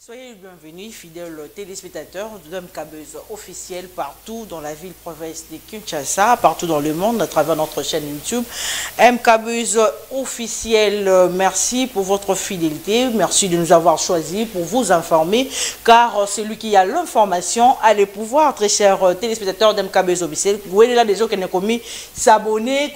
Soyez les bienvenus, fidèles téléspectateurs de MKBuzz officiel partout dans la ville-province de Kinshasa, partout dans le monde, à travers notre chaîne YouTube. MKBuzz officiel, merci pour votre fidélité, merci de nous avoir choisis pour vous informer, car celui qui a l'information a le pouvoir, très chers téléspectateurs de MKBuzz officiel. Vous voyez là des gens qui ont commis s'abonner,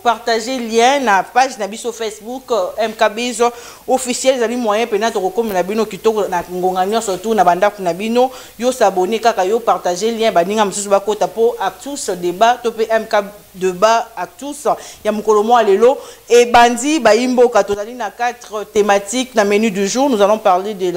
partager le lien na page na biso Facebook MKBuzz officiel, zali moyen penato comme na bino kitoko na ngonganya surtout na banda kuna bino yo s'abonner kaka yo partager lien baninga msusu bakota po actus débat topé MK débat actus ya mukolo mo lelo et bandi baimbo katozali na 4 thématiques na menu du jour. Nous allons parler de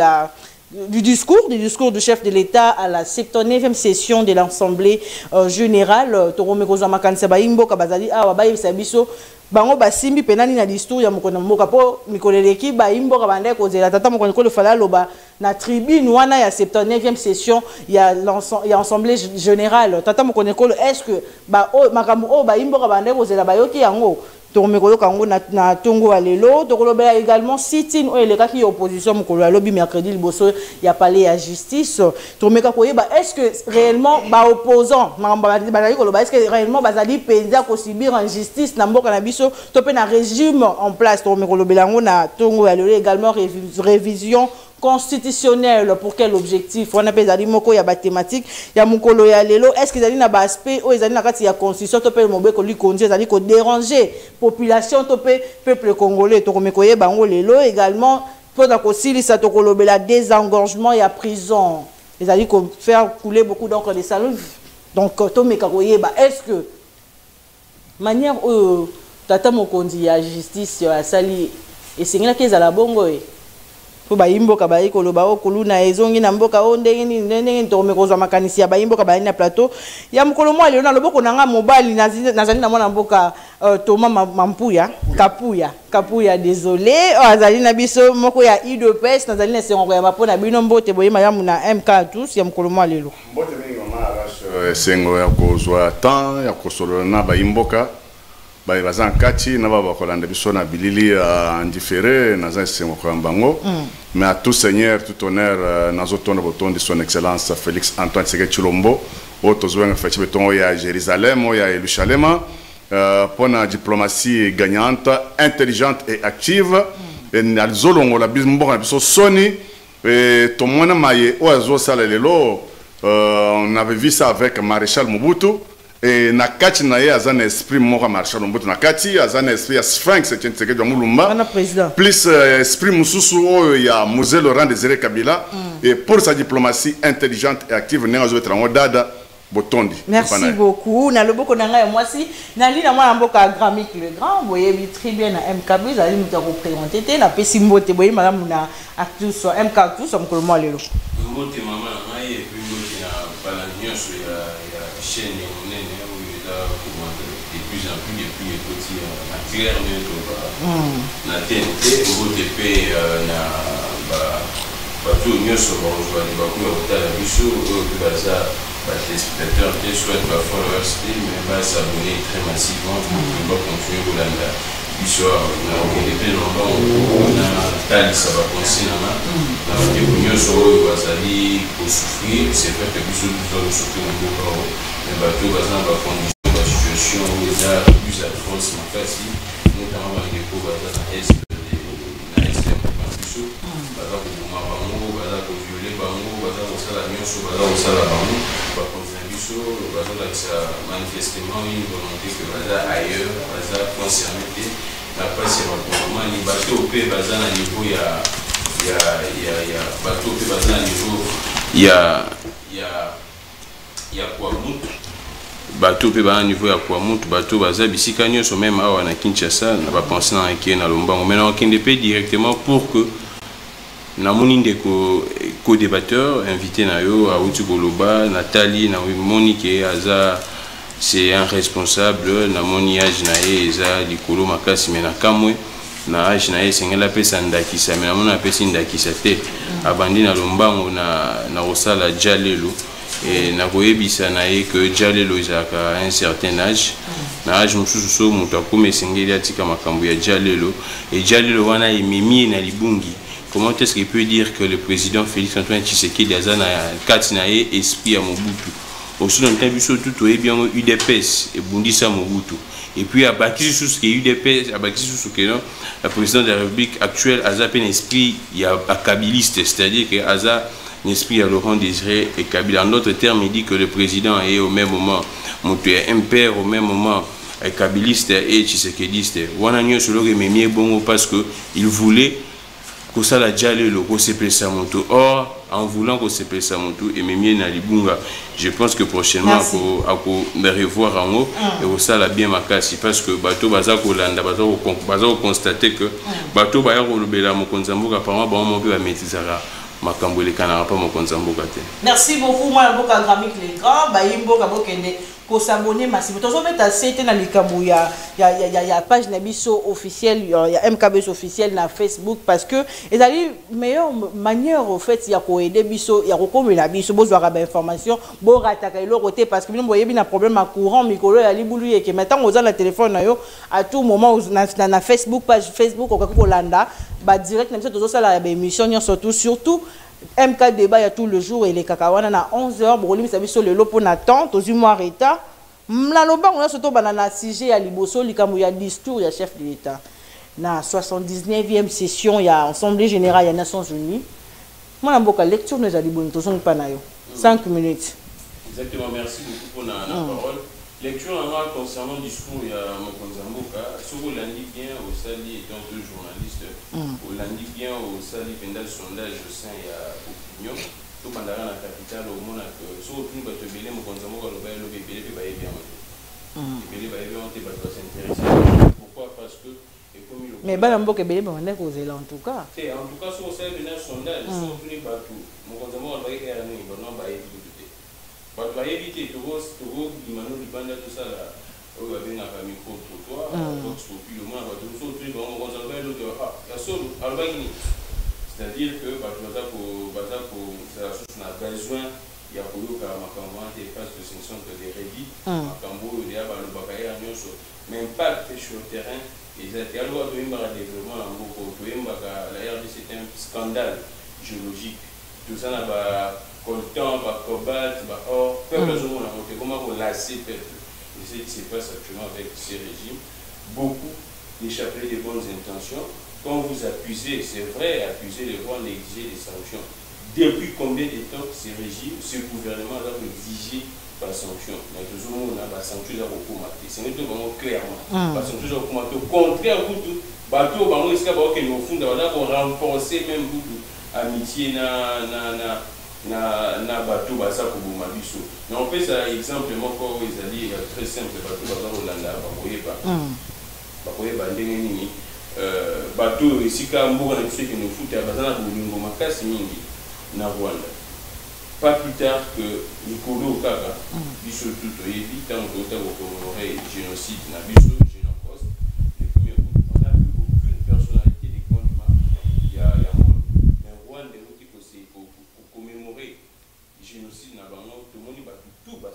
du discours du chef de l'État à la 79e session de l'Assemblée générale. Toromekoza makanisa baimbo kabazali awa bayebisa biso bango basimbi penani na discours ya mokona mboka po mikoleleki baimbo kabanda kozela tata mokona ko le fala loba na tribune wana ya 79e session ya l'Assemblée générale tata mokona ko est-ce que ba makambo o baimbo kabanda kozela bayoki yango Tormekolo kango na tongo alelo tokolobela également sit-in o eleka ki opposition mokolo alobi mercredi liboso ya palais ya justice tomeka koyeba est-ce que réellement ba opposant ba koloba est-ce que réellement bazali penza ko subir injustice na mboka na biso to pe na régime en place tomekolo belango na tongo alelo également révision constitutionnel pour quel objectif on appelle zali moko ya ba thématique ya mukolo ya lelo est-ce que zali na ba aspect o zali na kati ya constitution to pe mobeko li konje zali ko déranger population to pe peuple congolais to komekoye bango lelo également pour ko silisa to kolobela désengorgement ya prison zali ko faire couler beaucoup d'encre de salive donc to mekakoye ba est-ce que manière tata mokonzi ya justice ya sali et singela kezala bongo po baimbo ka bayi koloba o kuluna ezongi na mboka o ndenge ntomekozwa makanisi ya baimbo ka bayi na plateau ya mukolo mwa leo na loboko nanga mobali nazali na mwana mboka Thomas Mampuya Kapuya désolé azali na biso moko ya IDPS nazali na sengo ya mapona bino mbote boyema ya muna MK tous ya mukolo mwa lelo mbote mingi mama arash sengo ya kozwa temps ya kosolo na baimboka bazan kati na baba kolanda biso na bilili indifféré na za sengo kwa mbango mais à tout seigneur tout honneur na zotonda boton de son excellence Félix Antoine Tshisekedi Tshilombo otozwenga fachi beton ya Jérusalem ya Yerusalem pour la diplomatie gagnante intelligente et active et na zolongo la bizmbo na biso soni et to mona maye oazo sala lelo on avait vu ça avec Maréchal Mobutu. Et na kati na ye azana esprit moko Marshal Mobutu na kati azana esprit ya Sphinx Tshisekedi Mulumba plus esprit mususu oyo ya Mzee Laurent Désiré Kabila et pour sa diplomatie intelligente et active nenga zo trango dada botondi. Merci beaucoup na loboko nanga ya mwasi na li na mwana mboka Gramic le grand boyebi très bien na MKBuzz ali muta ko présenter na pesi mbote boyebi malamu na actus MK tous mkolo mwa lelo mbote mama na ye puis mbote na balanyo sur ya chaîne de plus en plus petits naturels na TNT OTP na bato nyonso bazwani bakuya kotala biso oyo mpe baza batéléspectateurs te soit bafollowers te mais basabone très massivement pour bacontinue kolanda biso na okende mpe nomba na talisa bakonsi nanga na bateko nyonso oyo bazali kosouffrir c'est vrai que biso toza kosouffrir na mboka oyo mais bato baza na bacondition situation où il y a plus à France en fait notamment dans les cours dans l'est na est de baza koboma bango baza koviole bango baza kosala nyonso baza kosala bango bakonzina biso bazolakisa manifestement une volonté que baza ailleurs baza concerné te na mpasi ya bakongomani bato mpe baza na niveau ya bato mpe baza na niveau ya Kwamutu bato pe ba niveau ya kwa mutu bato baza bisika nyonso même awa na Kinshasa na ba penser na ki na lombango mais na kende pe directement pour que na moni ndeko co-débatteur invité na yo auti koloba Nathalie na Monique aza c'est un responsable na moni age na ye eza likolo makasi mais na kamwe na age na ye sengela pesa ndakisa mais na mona pesa ndakisa te abandi na lombango na osala jalelo et na koyebisa na ye que jalelo ezaka un certain âge na âge mususu so mutu akoma esengeli atika makambo ya jalelo et jalelo wana ememi na libungi comment est-ce qu'il peut dire que le président Félix Antoine Tshisekedi a un esprit à Mobutu? Aussi longtemps que tout est bien UDPS et Bundisa Mobutu. Et puis à bâtir sur ce qui est UDPS, à bâtir sur ce que non, la présidente de la République actuelle a un esprit il y a kabiliste, c'est-à-dire que a un esprit à Laurent Désiré et Kabila. En d'autres termes, il dit que le président est au même moment un père au même moment kabiliste et tshisekediste. Wananyo solo que memie bongo parce que il voulait que ça la diale le CP Samonto. Or en voulant que CP Samonto et memie na libunga, je pense que prochainement à revoir en haut et ça la bien makasi parce que bateau baza ko landa bazo constater que bateau ba yako lobela mokonzamboka apparemment ba mon peu ba maîtrisera. Merci beaucoup, moi, Boka Gramik les grands, Bayimbo, Kabokende, pour s'abonner massivement. Toujours mettre à c'était dans les Kabou, il y a page Nabiso officielle, il y a MKBS officiel dans Facebook parce que ils ont une meilleure manière au fait, il y a pour aider Biso, il y a recommandé la Biso, bon, avoir des informations, bon, rattaquer le côté parce que nous voyez bien un problème à courant, micro, il y a les et que maintenant on a le téléphone à tout moment dans Facebook, page Facebook, au Landa. Direct, même si tout ça, la émission, surtout, MK débat, il y a tout le jour et les cacahuètes, à 11h, Brolim, ça veut sur le lot pour Nathan, aux humours État. Là, on a surtout banana CG à Liboso, il y a discours, il y a chef de l'État. Dans la 79e session, il y a Assemblée générale des Nations Unies. Moi, je suis lecture, nous avons 5 minutes. Exactement, merci beaucoup pour la parole. Lecture concernant le discours, il y a Mokonzamboka, sur l'Andi bien au Sali étant deux journalistes, au Landi bien au Sali pendant le sondage au sein il y a opinion, tout pendant la capitale au monde que sur aucune bateau belé Mokonzamboka le bail le bébé le bail bien monté. Le bail bien monté parce que c'est intéressant. Pourquoi? Parce que mais Balamboka belé on est causé là en tout cas. En tout cas sur au Sali pendant le sondage, sur aucune bateau Mokonzamboka le bail est arrivé, bon bail tu vas éviter, tu vas tout ça là, on va venir à micro trottoir, le moins, c'est-à-dire que c'est la source n'a besoin, il y a des phases de sanction des rédits, mais impact sur le terrain, et ça a le développement la RDC c'est un scandale géologique, tout ça n'a pas coltan, cobalt, or, peuple de monde a monté, comment on lasser peuple. Et ce qui se passe actuellement avec ces régimes, beaucoup d'échapper des bonnes intentions. Quand vous accusez, c'est vrai, accusez les Rwandais d'exiger des sanctions. Depuis combien de temps ces régimes, ce gouvernement a exigé des sanctions? Mais toujours on a des sanctions à recommander. C'est vraiment clairement. Des sanctions à recommander. Au contraire, vous tout, bateau, on risque de renforcer même beaucoup amitié na bateau basa kubuma biso. Mais on fait ça exemple encore ils allaient très simple bateau basa Hollanda bakoye ba ndenge nini bateau esika mboka na biso ke no futa basa na bolingo makasi mingi na Rwanda. Pas plus tard que Nikolo Kaka biso tout oyebi tant que ta commémorer génocide na biso génocide. Les premiers on a vu aucune personnalité des condiments il y a mais Rwanda pour commémorer le génocide dans le monde, tout le monde va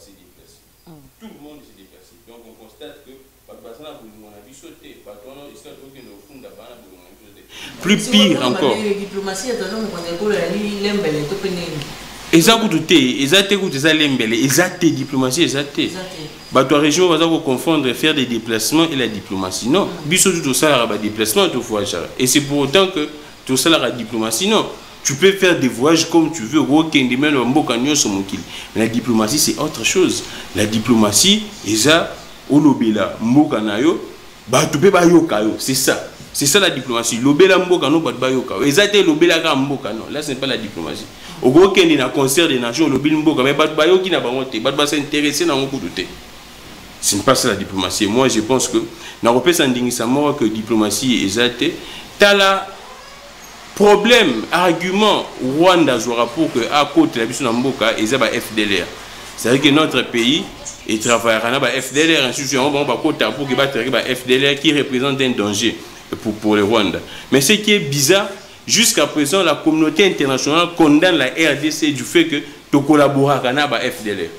se déplacer. Tout le monde s'est déplacé. Donc on constate que plus pire encore. Exact diplomatie, exact. Bateau région va confondre faire des déplacements et la diplomatie. Non, biso tout ça la déplacement tout voyage. Et c'est pour autant que tout ça la diplomatie non. Tu peux faire des voyages comme tu veux. La diplomatie, c'est autre chose. La diplomatie, c'est ça. C'est ça la diplomatie. Là, ce n'est pas la diplomatie. Au gros, il y a un concert des nations, ce n'est pas ça la diplomatie. Moi, je pense que que diplomatie est problème, argument, Rwanda jouera pour que à côté de la mission d'Amboka, ils aient FDLR. C'est-à-dire que notre pays il travaillera dans la FDLR, institution, pour que FDLR qui représente un danger pour le Rwanda. Mais ce qui est bizarre, jusqu'à présent, la communauté internationale condamne la RDC du fait que tu collabores avec la FDLR.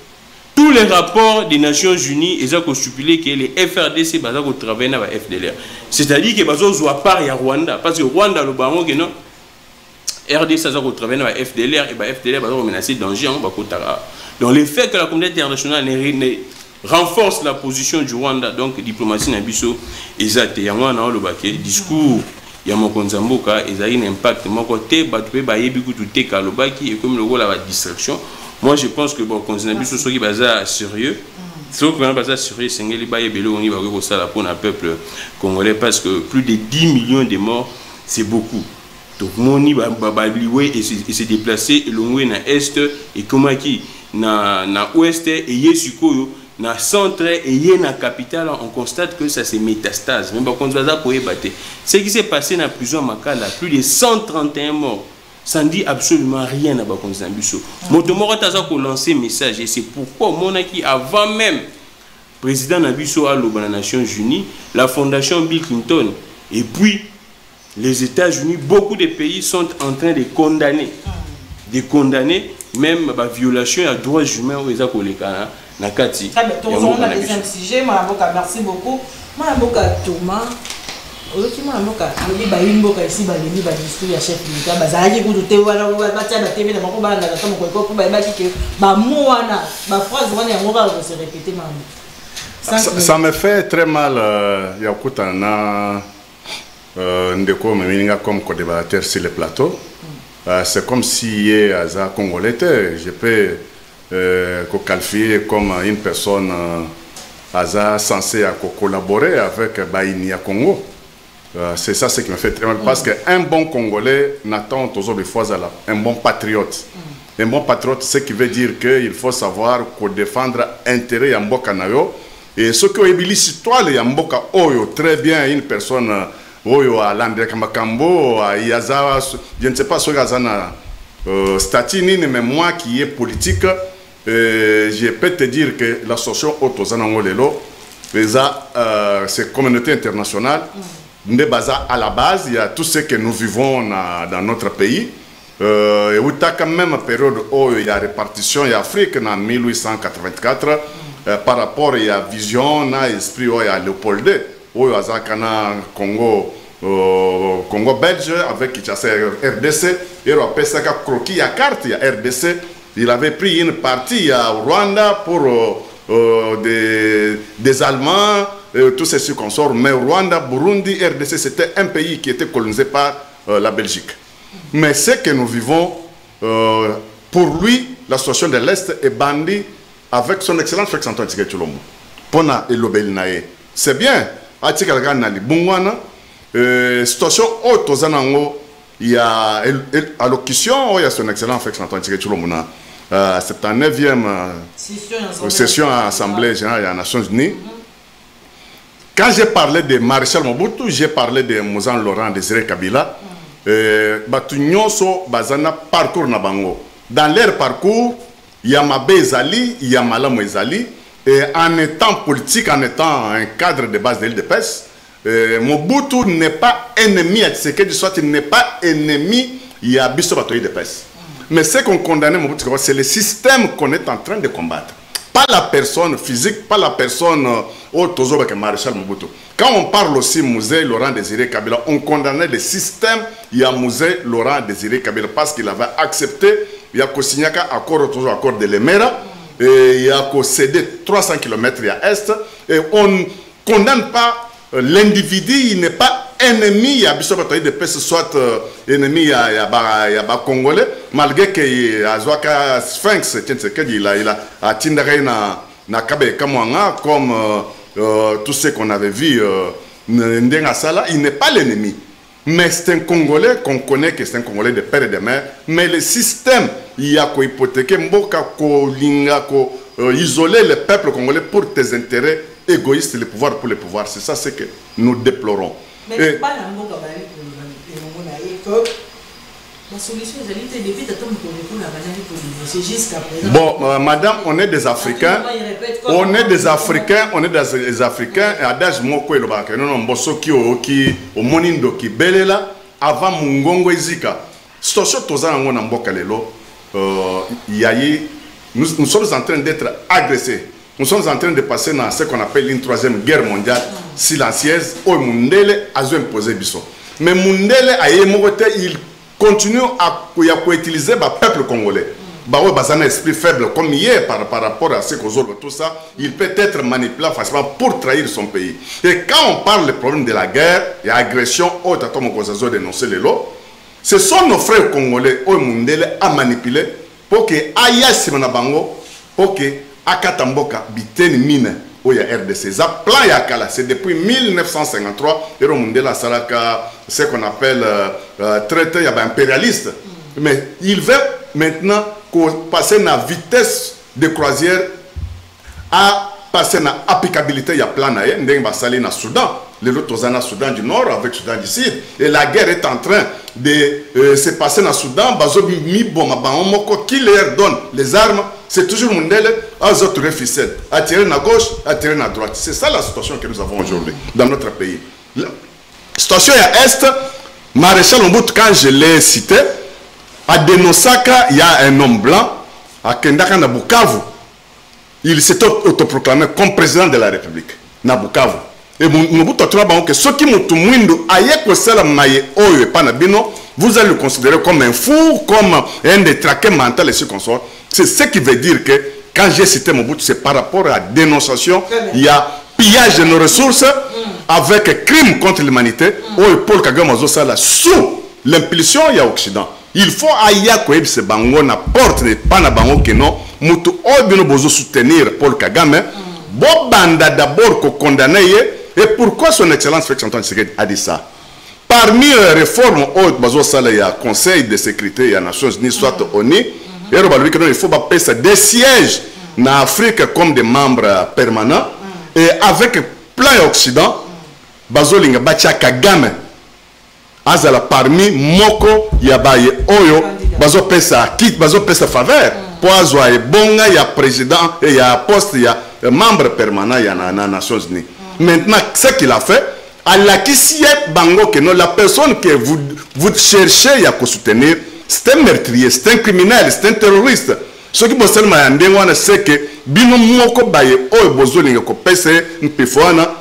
Tous les rapports des Nations Unies, ils ont stipulé que les FRDC travaillent dans la FDLR. C'est-à-dire que les gens ne sont pas à Rwanda. Parce que Rwanda, le baron, RD ça va travailler dans la FDLR et FDLR va menacer danger en Bakotara. Donc le fait que la communauté internationale renforce la position du Rwanda, donc diplomatie Nabiso, exact, il y a un discours, il y a mon Konzamboka, il y a un impact, mon côté, Batoué, Bayebikou, tout est Kalobaki, et comme le rôle à la distraction, moi je pense que bon, Konzambiso, ce qui est sérieux, ce qui est sérieux, c'est que les Bayebelo, on y va ça pour un peuple congolais, parce que plus de 10 millions de morts, c'est beaucoup. Donc, Moni va se déplacer, et l'on est dans l'Est, et comment qui na ouest et yesukoyo na centre et na capitale, on constate que ça c'est métastase. Même quand on va pour ébattre, ce qui s'est passé dans plusieurs Makala, plus de 131 morts, ça ne dit absolument rien à Bakonzambiso. Motomoro taza ko lancer message et c'est pourquoi monaki avant même président Nabiso à l'Obana Nations Unies, la fondation Bill Clinton et puis les États-Unis, beaucoup de pays sont en train de condamner même la violation des droits humains aux États-Unis. Nakati. On a deuxième sujet, merci beaucoup. Thomas, chef ça me fait très mal, Yakutana, Ndeko Meminga comme co-débatteur sur le plateau. C'est comme si Aza Congolais, je peux qualifier comme une personne censée collaborer avec Baïnia Congo. C'est ça ce qui me fait très mal. Parce qu'un bon Congolais n'attend toujours des fois un bon patriote. Un bon patriote, ce qui veut dire qu'il faut savoir défendre l'intérêt de Mboka Nayo. Et ce que Ebili Citoile Mboka Oyo, très bien, une personne Oyo à Landre Kamakambo, à Yaza, je ne sais pas ce que c'est statini, mais moi qui est politique, je peux te dire que l'association Otozanangolelo, c'est communauté internationale, à la base, il y a tout ce que nous vivons dans notre pays. Et où il y a quand même une période où il y a répartition, il y a Afrique en 1884, par rapport à la vision, à l'esprit, il y a Léopold II. Où il y a Congo, Congo belge avec Kinshasa RDC, et on appelle ça croquis, il y a carte, il y a RDC. Il avait pris une partie à Rwanda pour des Allemands, tous ces circonstances. Mais Rwanda, Burundi, RDC, c'était un pays qui était colonisé par la Belgique. Mais ce que nous vivons, pour lui, la situation de l'Est est bandie avec son excellence Félix Antoine Tshisekedi Tshilombo. Pona Elobelinae. C'est bien. Situation haute il y a allocution, il y a son excellence Félix Antoine Tshisekedi Tshilombo. C'est la 9e session à l'Assemblée générale des Nations Unies. Quand j'ai parlé de Maréchal Mobutu, j'ai parlé de Mouzan Laurent Désiré Kabila. Parcours na bango. Dans leur parcours, il y a Mabé Ezali, il y a Malam Ezali. Et en étant politique, en étant un cadre de base de l'île de Pes, Mobutu n'est pas ennemi à Tshisekedi, soit il n'est pas ennemi, il y a Bisso Batoyi de Pes. Mais ce qu'on condamne Mobutu, c'est le système qu'on est en train de combattre. Pas la personne physique, pas la personne Maréchal Mobutu. Quand on parle aussi Musée Laurent Désiré Kabila, on condamnait le système, il y a Musée Laurent Désiré Kabila parce qu'il avait accepté, il y a signé accord de l'Emera, et il y a cédé 300 km à Est, et on ne condamne pas l'individu, il n'est pas ennemi, il y a Bissot Batoyi de Pes, soit ennemi, il y a Congolais, malgré que il y a Sphinx, il a Tindare na Kabe Kamwanga, comme tout ce qu'on avait vu, il n'est pas l'ennemi. Mais c'est un Congolais qu'on connaît que c'est un Congolais de père et de mère. Mais le système, il y a qu'à hypothéquer, isoler le peuple congolais pour tes intérêts égoïstes, le pouvoir pour le pouvoir. C'est ça ce que nous déplorons. Mais et, pas la solution, bon, madame, on est des Africains. On est des Africains, on est des Africains. Et adage moko elobaka, non mboso ki o monindo ki belela avant mungongo ezika. Situation tozana ngona mboka lelo, nous sommes en train d'être agressés. Nous sommes en train de passer dans ce qu'on appelle une troisième guerre mondiale silencieuse. Où Mundele a imposé biso. Mais Mundele a il continue à utiliser le peuple congolais. Bah ouais, bah, ça a un esprit faible comme hier par rapport à ce qu'on tout ça, il peut être manipulé facilement pour trahir son pays. Et quand on parle du problème de la guerre et l'agression, oh, t'as comme on dénoncer les lots, ce sont nos frères congolais, oh, Mundele, à manipuler pour que Aya Simanabango, pour que Akatamboka, Biteni Mine, oh, il y a RDC. Ça plan Yakala, c'est depuis 1953, et Mundele, ce qu'on appelle traité impérialiste. Mais il veut maintenant passer à la vitesse de croisière à passer à l'applicabilité de plan de Soudan. Les autres sont au Soudan du Nord avec le Soudan du Sud. Et la guerre est en train de se passer dans le Soudan. Qui leur donne les armes, c'est toujours Mundele, aux autres ficelles. À tirer à gauche, à tirer à droite. C'est ça la situation que nous avons aujourd'hui dans notre pays. La situation à l'Est, Maréchal Mobutu, quand je l'ai cité, à Denosaka, il y a un homme blanc, à Kendaka na Bukavu. Il s'est autoproclamé comme président de la République, na Bukavu. Et Mobutu a trouvé que ceux qui m'ont tout mwindu, vous allez le considérer comme un fou, comme un détraqué mental et ce qu'on sort. C'est ce qui veut dire que quand j'ai cité Mobutu, c'est par rapport à la dénonciation, il y a pillage de nos ressources avec crime contre l'humanité. Paul Kagame a sous l'impulsion, il y a Occident. Il faut aya koyebi se bango na porte de pana bango que non mutu obino bozo soutenir Paul Kagame bo banda d'abord ko condamner et pourquoi son excellence Félix Antoine Tshisekedi a dit ça parmi les réformes au bazo sala ya conseil de sécurité ya Nations Unies soit ONU et il faut pas passer des sièges na Afrique comme des membres permanents et avec plein occident bazo linga bacha Kagame azala parmi moko ya baye oyo bazo pesa kit bazo pesa faveur poazo e bonga ya président et ya poste ya membre permanent ya na Nations Unies. Maintenant ce qu'il a fait à la kisie bango que non la personne que vous cherchez ya ko soutenir c'est un meurtrier, c'est un criminel, c'est un terroriste. Ce qui bossel ma ndengwana c'est que bino moko baye oyo bozo linga ko pesa mpifona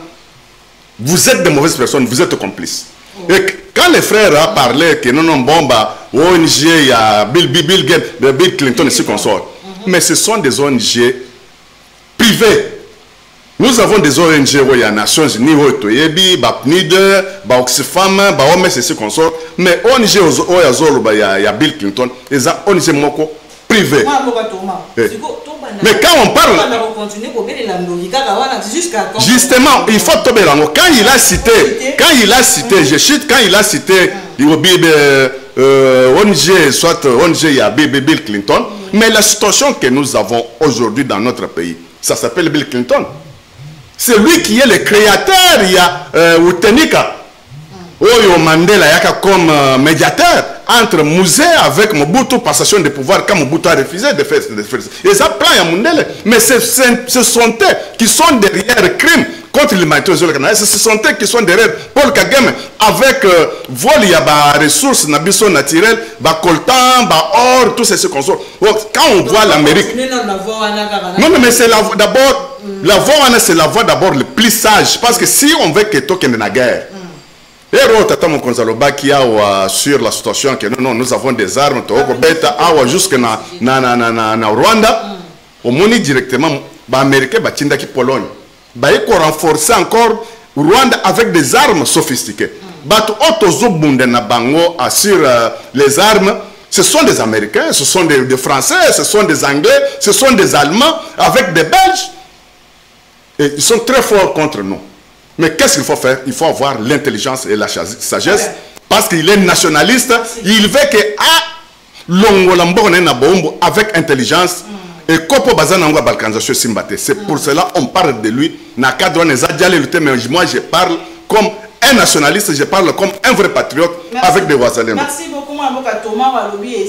vous êtes de mauvaises personnes, vous êtes complices. Et quand les frères ont parlé que non, bon, bah, ONG, il y a Bill Clinton et ce qu'on sort. Mais ce sont des ONG privées. Nous avons des ONG, il y a Nations Unies, il y a PNID, Oxfam, OMS et ce qu'on sort. Mais ONG, il y a Bill Clinton, et ça, ONG moko privé. Mais quand on parle, justement, il faut tomber là. Quand il a cité, je chute, quand il a cité ONG, soit ONG, il y a Bill Clinton, mais la situation que nous avons aujourd'hui dans notre pays, ça s'appelle Bill Clinton. C'est lui qui est le créateur, il y a Utenika. Oyo Mandela yaka comme médiateur entre Musée avec Mobutu, passation de pouvoir quand Mobutu a refusé de faire. Et ça prend à Mandela. Mais ce sont eux qui sont derrière crime contre l'humanité. Ce sont eux qui sont derrière Paul Kagame avec vol, il y a des ressources naturelles, coltan, or, tout ce qu'on sort. Quand on voit l'Amérique. Non, mais c'est d'abord, la voie, c'est la voie d'abord le plus sage. Parce que si on veut que token de la guerre, sur la situation que nous avons des armes jusqu'à na Rwanda au moni directement les Américains battinda qui Pologne il faut renforcer encore Rwanda avec des armes sophistiquées sur les armes. Ce sont des Américains, ce sont des Français, ce sont des Anglais, ce sont des Allemands avec des Belges et ils sont très forts contre nous. Mais qu'est-ce qu'il faut faire? Il faut avoir l'intelligence et la sagesse. Parce qu'il est nationaliste. Il veut que avec intelligence et c'est pour cela qu'on parle de lui. Mais moi je parle comme un nationaliste, je parle comme un vrai patriote. Merci. Avec des voisins. Merci beaucoup Thomas Walobi et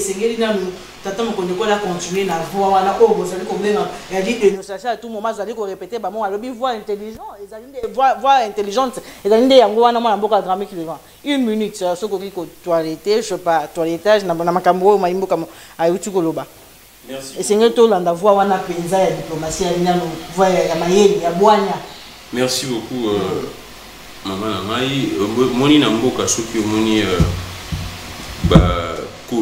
tata mokonde ko la continuer na voix wana ko bozali ko benga ya dit dénonciation à tout moment zali ko répéter ba mon alobi voix intelligent ezali des voix intelligente ezali nde yango wana mwana mboka dramé qui devant 1 minute ce ko ko toiletter je sais pas toilettage na makambo ma imboka ayuti ko loba. Merci. Et c'est to landa voix wana penza ya diplomatie ya nano voix ya mayeli ya bwanya. Merci beaucoup maman Ngai moni na mboka soki moni ba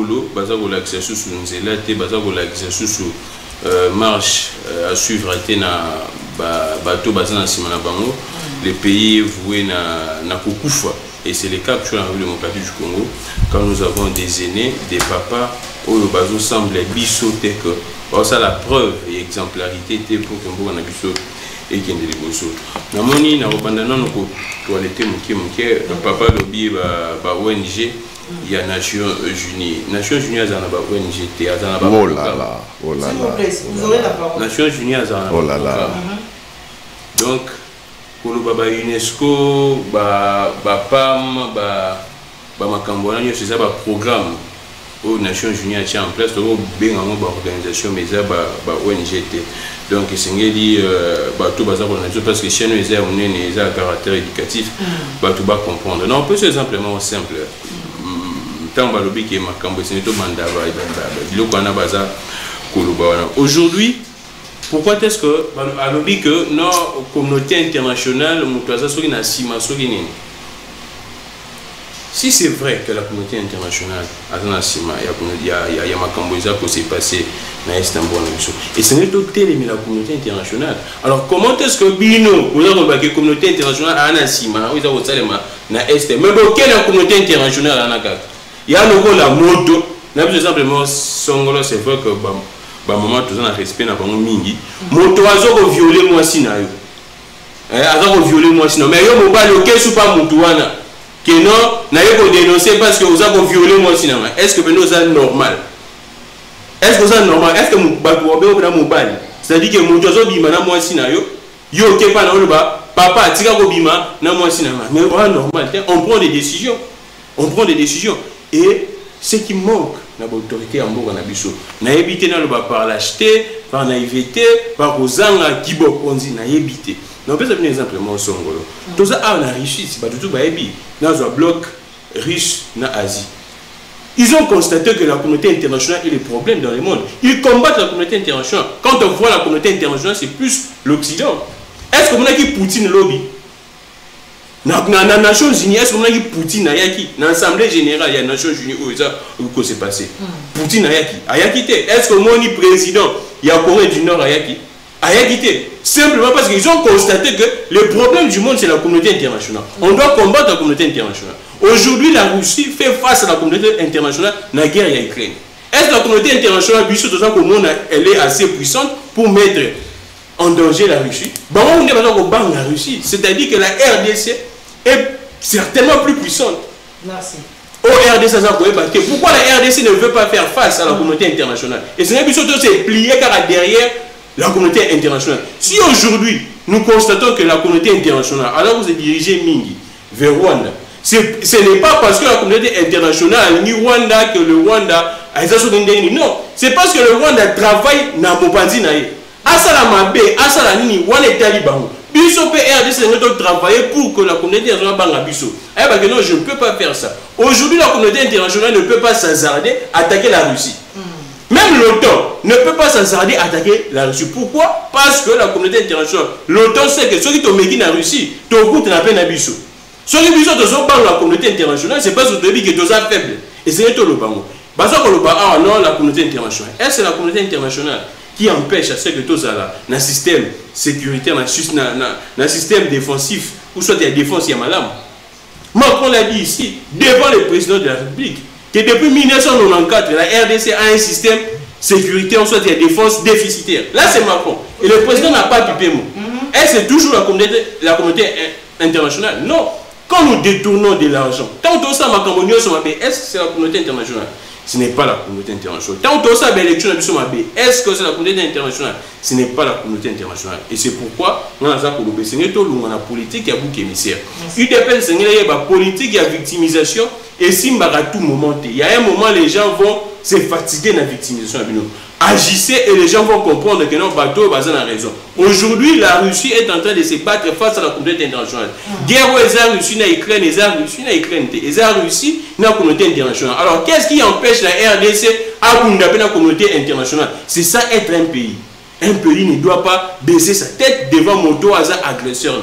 Mokolo, baza ko l'accès sous nzela te, baza ko l'accès sous marche à suivre été na bateau baza na sima na bango, les pays voués na kokufa. Et c'est le cas actuel en République démocratique du Congo, quand nous avons des aînés, des papas, où le bateau semble bissoter que, ça la preuve et exemplarité pour que nous biso et qu'il y ait des bossos. Namoni na repandana no ko toilette muke papa lobby ba ONG. Il y a Nations Unies. Nations Unies a ba ONG te a ba. Oh là là, oh là là. Vous aurez la parole. Nations Unies a oh là là. Donc pour ba UNESCO ba PAM ba makambo na c'est ça ba programme aux Nations Unies a en place pour bien en ba organisation mais ça ba ONG te. Donc c'est ngeli tout bazar parce que chez nous les on est à caractère éducatif tout bas comprendre. Non, on peut simplement simple. Aujourd'hui, pourquoi est-ce que que nos communautés internationales si c'est vrai que la communauté internationale a s'est passé dans Istanbul et c'est la communauté internationale. Alors comment est-ce que Bino, la communauté internationale a mais aucune communauté internationale il y a la moto, simplement c'est vrai que maman tout ça respect na bango mingi moto azo violer moi sinayo azo violer moi sinayo mais yo mobali okesu pas moto wana que non na yo dénoncer parce que vous avez violé moi sinayo. Est-ce que c'est normal? Est-ce que c'est normal? Est-ce que bato obe na mobali c'est-à-dire que moto azo bima na moi sinayo yo ke pa na lo ba papa tika ko bima na moi sinayo mais c'est normal. On prend des décisions, et ce qui manque dans l'autorité en Bourg Nabiso, n'a évité par l'acheter, par naïveté, par Ozanga, Kibo Ponzi, n'a évité. Donc, peut-être un exemple, moi, Songolo. Tout ça, on a réussi, c'est pas du tout Baébi, dans un bloc riche dans l'Asie. Ils ont constaté que la communauté internationale est le problème dans le monde. Ils combattent la communauté internationale. Quand on voit la communauté internationale, c'est plus l'Occident. Est-ce que vous avez Poutine lobby? Dans les Nations Unies, est-ce qu'on a dit Poutine Ayaki? Dans l'Assemblée Générale, il y a les Nations Unies où ça s'est passé. Poutine Ayaki. Ayaki, est-ce que mon président, il y a Corée du Nord Ayaki? Ayaki, simplement parce qu'ils ont constaté que le problème du monde, c'est la communauté internationale. On doit combattre la communauté internationale. Aujourd'hui, la Russie fait face à la communauté internationale dans la guerre en Ukraine. Est-ce que la communauté internationale, elle est assez puissante pour mettre en danger la Russie? La Russie, c'est-à-dire que la RDC est certainement plus puissante. Merci. Au RDC, pourquoi la RDC ne veut pas faire face à la communauté internationale? Et c'est plié car derrière la communauté internationale. Si aujourd'hui nous constatons que la communauté internationale, alors vous êtes dirigé Mingi vers Rwanda, ce n'est pas parce que la communauté internationale ni Rwanda que le Rwanda a non, c'est parce que le Rwanda travaille dans Mopanzi naïe. Asala Mabe, Asala Nini, Wan et Taliban. Biso PRD doit travailler pour que la communauté internationale banga biso. Eh non, je ne peux pas faire ça. Aujourd'hui, la communauté internationale ne peut pas s'hasarder à attaquer la Russie. Même l'OTAN ne peut pas s'hasarder à attaquer la Russie. Pourquoi? Parce que la communauté internationale, l'OTAN sait que ceux qui ont mis la Russie, tu as la peine à biso. Ceux qui ont la communauté internationale, c'est parce que tu as dit que tu es faible. Et c'est tout le bango. Parce que non, la communauté internationale. Est-ce que c'est la communauté internationale qui empêche à ce que tout ça là, dans le système sécuritaire, dans le système défensif, ou soit il y a défense, il y a malade. Macron l'a dit ici, devant le président de la République, que depuis 1994, la RDC a un système sécuritaire, soit il y a défense déficitaire. Là, c'est Macron. Et le président n'a pas pipé mot. Et c'est toujours la communauté internationale. Non. Quand nous détournons de l'argent, tant que ça, est-ce que c'est la communauté internationale? Ce n'est pas la communauté internationale. Tant que ça, est-ce que c'est la communauté internationale? Ce n'est pas la communauté internationale. Et c'est pourquoi nous avons la politique qui a bouc émissaire. UDPL, c'est la politique qui a victimisation. Et si à tout moment, il y a un moment, les gens vont se fatiguer de la victimisation. Agissez et les gens vont comprendre que non, bateau a raison. Aujourd'hui, la Russie est en train de se battre face à la communauté internationale. Guerre où les Russie n'a Ukraine, les Russie n'a Ukraine, les Russie n'a communauté internationale. Alors, qu'est-ce qui empêche la RDC à la communauté internationale? C'est ça être un pays. un pays ne doit pas baisser sa tête devant mon dos à un agresseur.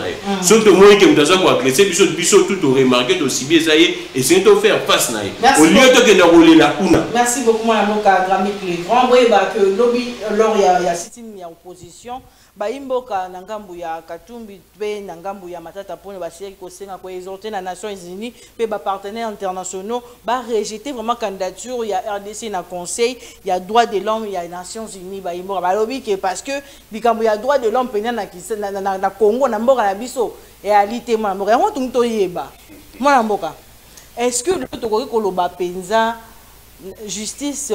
Surtout moi qui me dis pour agresser, biso tout au remarqué aussi bien ça y est, et c'est de faire face naïe. Au lieu de que nous la kuna. Merci beaucoup mon amour Gramic les grands. Oui bah que lobby alors il y a sitting il y a opposition. Ba imboka na ngambu ya Katumbi pe na ngambu ya Matata pone ba seri ko senga ko exhorter na Nations Unies pe ba partenaires internationaux ba rejeter vraiment candidature il y a RDC na conseil il y a droit de l'homme il y a Nations Unies ba imboka ba lobby que parce que bikambu ya droit de l'homme pena na Congo na mboka na biso et alité mo mboka yango tunto yeba mo na mboka est-ce que le to ko loba penza justice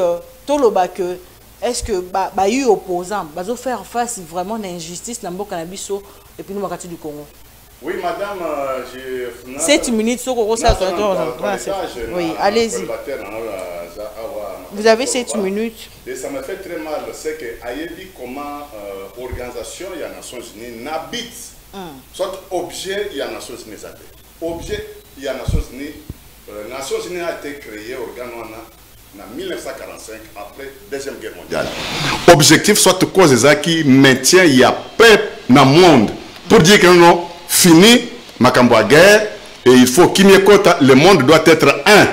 to loba que est-ce que bah eu opposant bah faire face vraiment à l'injustice dans le cannabis et puis nous makati du Congo? Oui madame, j'ai 7 minutes sur oui, allez-y. Vous avez 7 minutes. Et ça me fait très mal, c'est que Ayebi comment organisation il y a Nations Unies n'habite soit objet il y a Nations Unies objet il y a Nations Unies Nations Unies a été créé organe en 1945, après la Deuxième Guerre mondiale. Objectif, soit cause qui maintient il y a paix dans le monde. Pour dire que non, fini, Makamboa guerre, et il faut qu'il y ait le monde doit être un.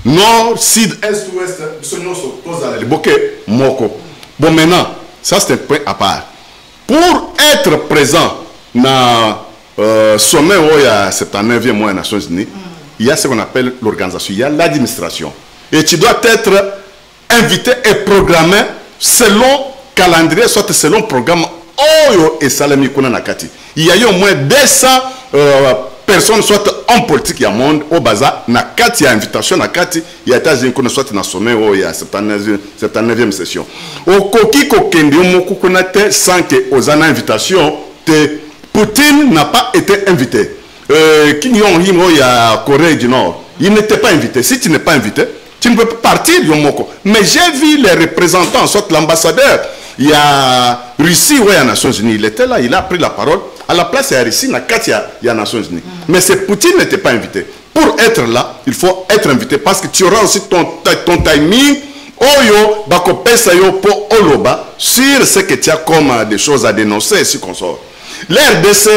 Nord, sud, est, ouest, ce nom s'oppose à l'époque, Moko. Bon, maintenant, ça c'est un point à part. Pour être présent dans le sommet où il y a 79e mois des Nations Unies, il y a ce qu'on appelle l'organisation, il y a l'administration. Et tu dois être invité et programmé selon calendrier, soit selon programme Oyo et Salami Kuna Nakati. Il y a eu au moins 200 personnes, soit en politique, il y a monde, au bazar, Nakati, il y a invitation, Nakati, il y a États-Unis, soit dans le sommet, il y a 79e session. Au Koki Kokendi, sans que aux invitation, Poutine n'a pas été invité. Kim Jong-un, il y a Corée du Nord, il n'était pas invité. Si tu n'es pas invité, tu ne peux pas partir, Yomoko. Mais j'ai vu les représentants, soit l'ambassadeur, il y a Russie, oui, il y a Nations Unies. Il était là, il a pris la parole. À la place, il y a Russie, il y a Nations Unies. Mais Poutine n'était pas invité. Pour être là, il faut être invité parce que tu auras aussi ton timing. Oyo, bako pesa yo po oloba sur ce que tu as comme des choses à dénoncer, si qu'on sort. L'RDC,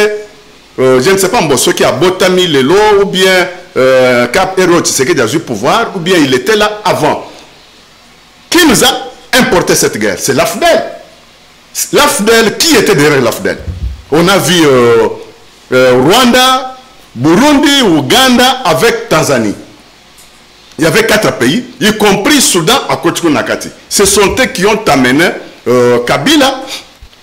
je ne sais pas, ceux qui a Botami Lelo ou bien Cap Hero, c'est qui a eu pouvoir, ou bien il était là avant. Qui nous a importé cette guerre? C'est l'AFDEL. L'AFDEL, qui était derrière l'AFDEL? On a vu Rwanda, Burundi, Ouganda avec Tanzanie. Il y avait 4 pays, y compris Soudan à Kotiko Nakati. Ce sont eux qui ont amené Kabila,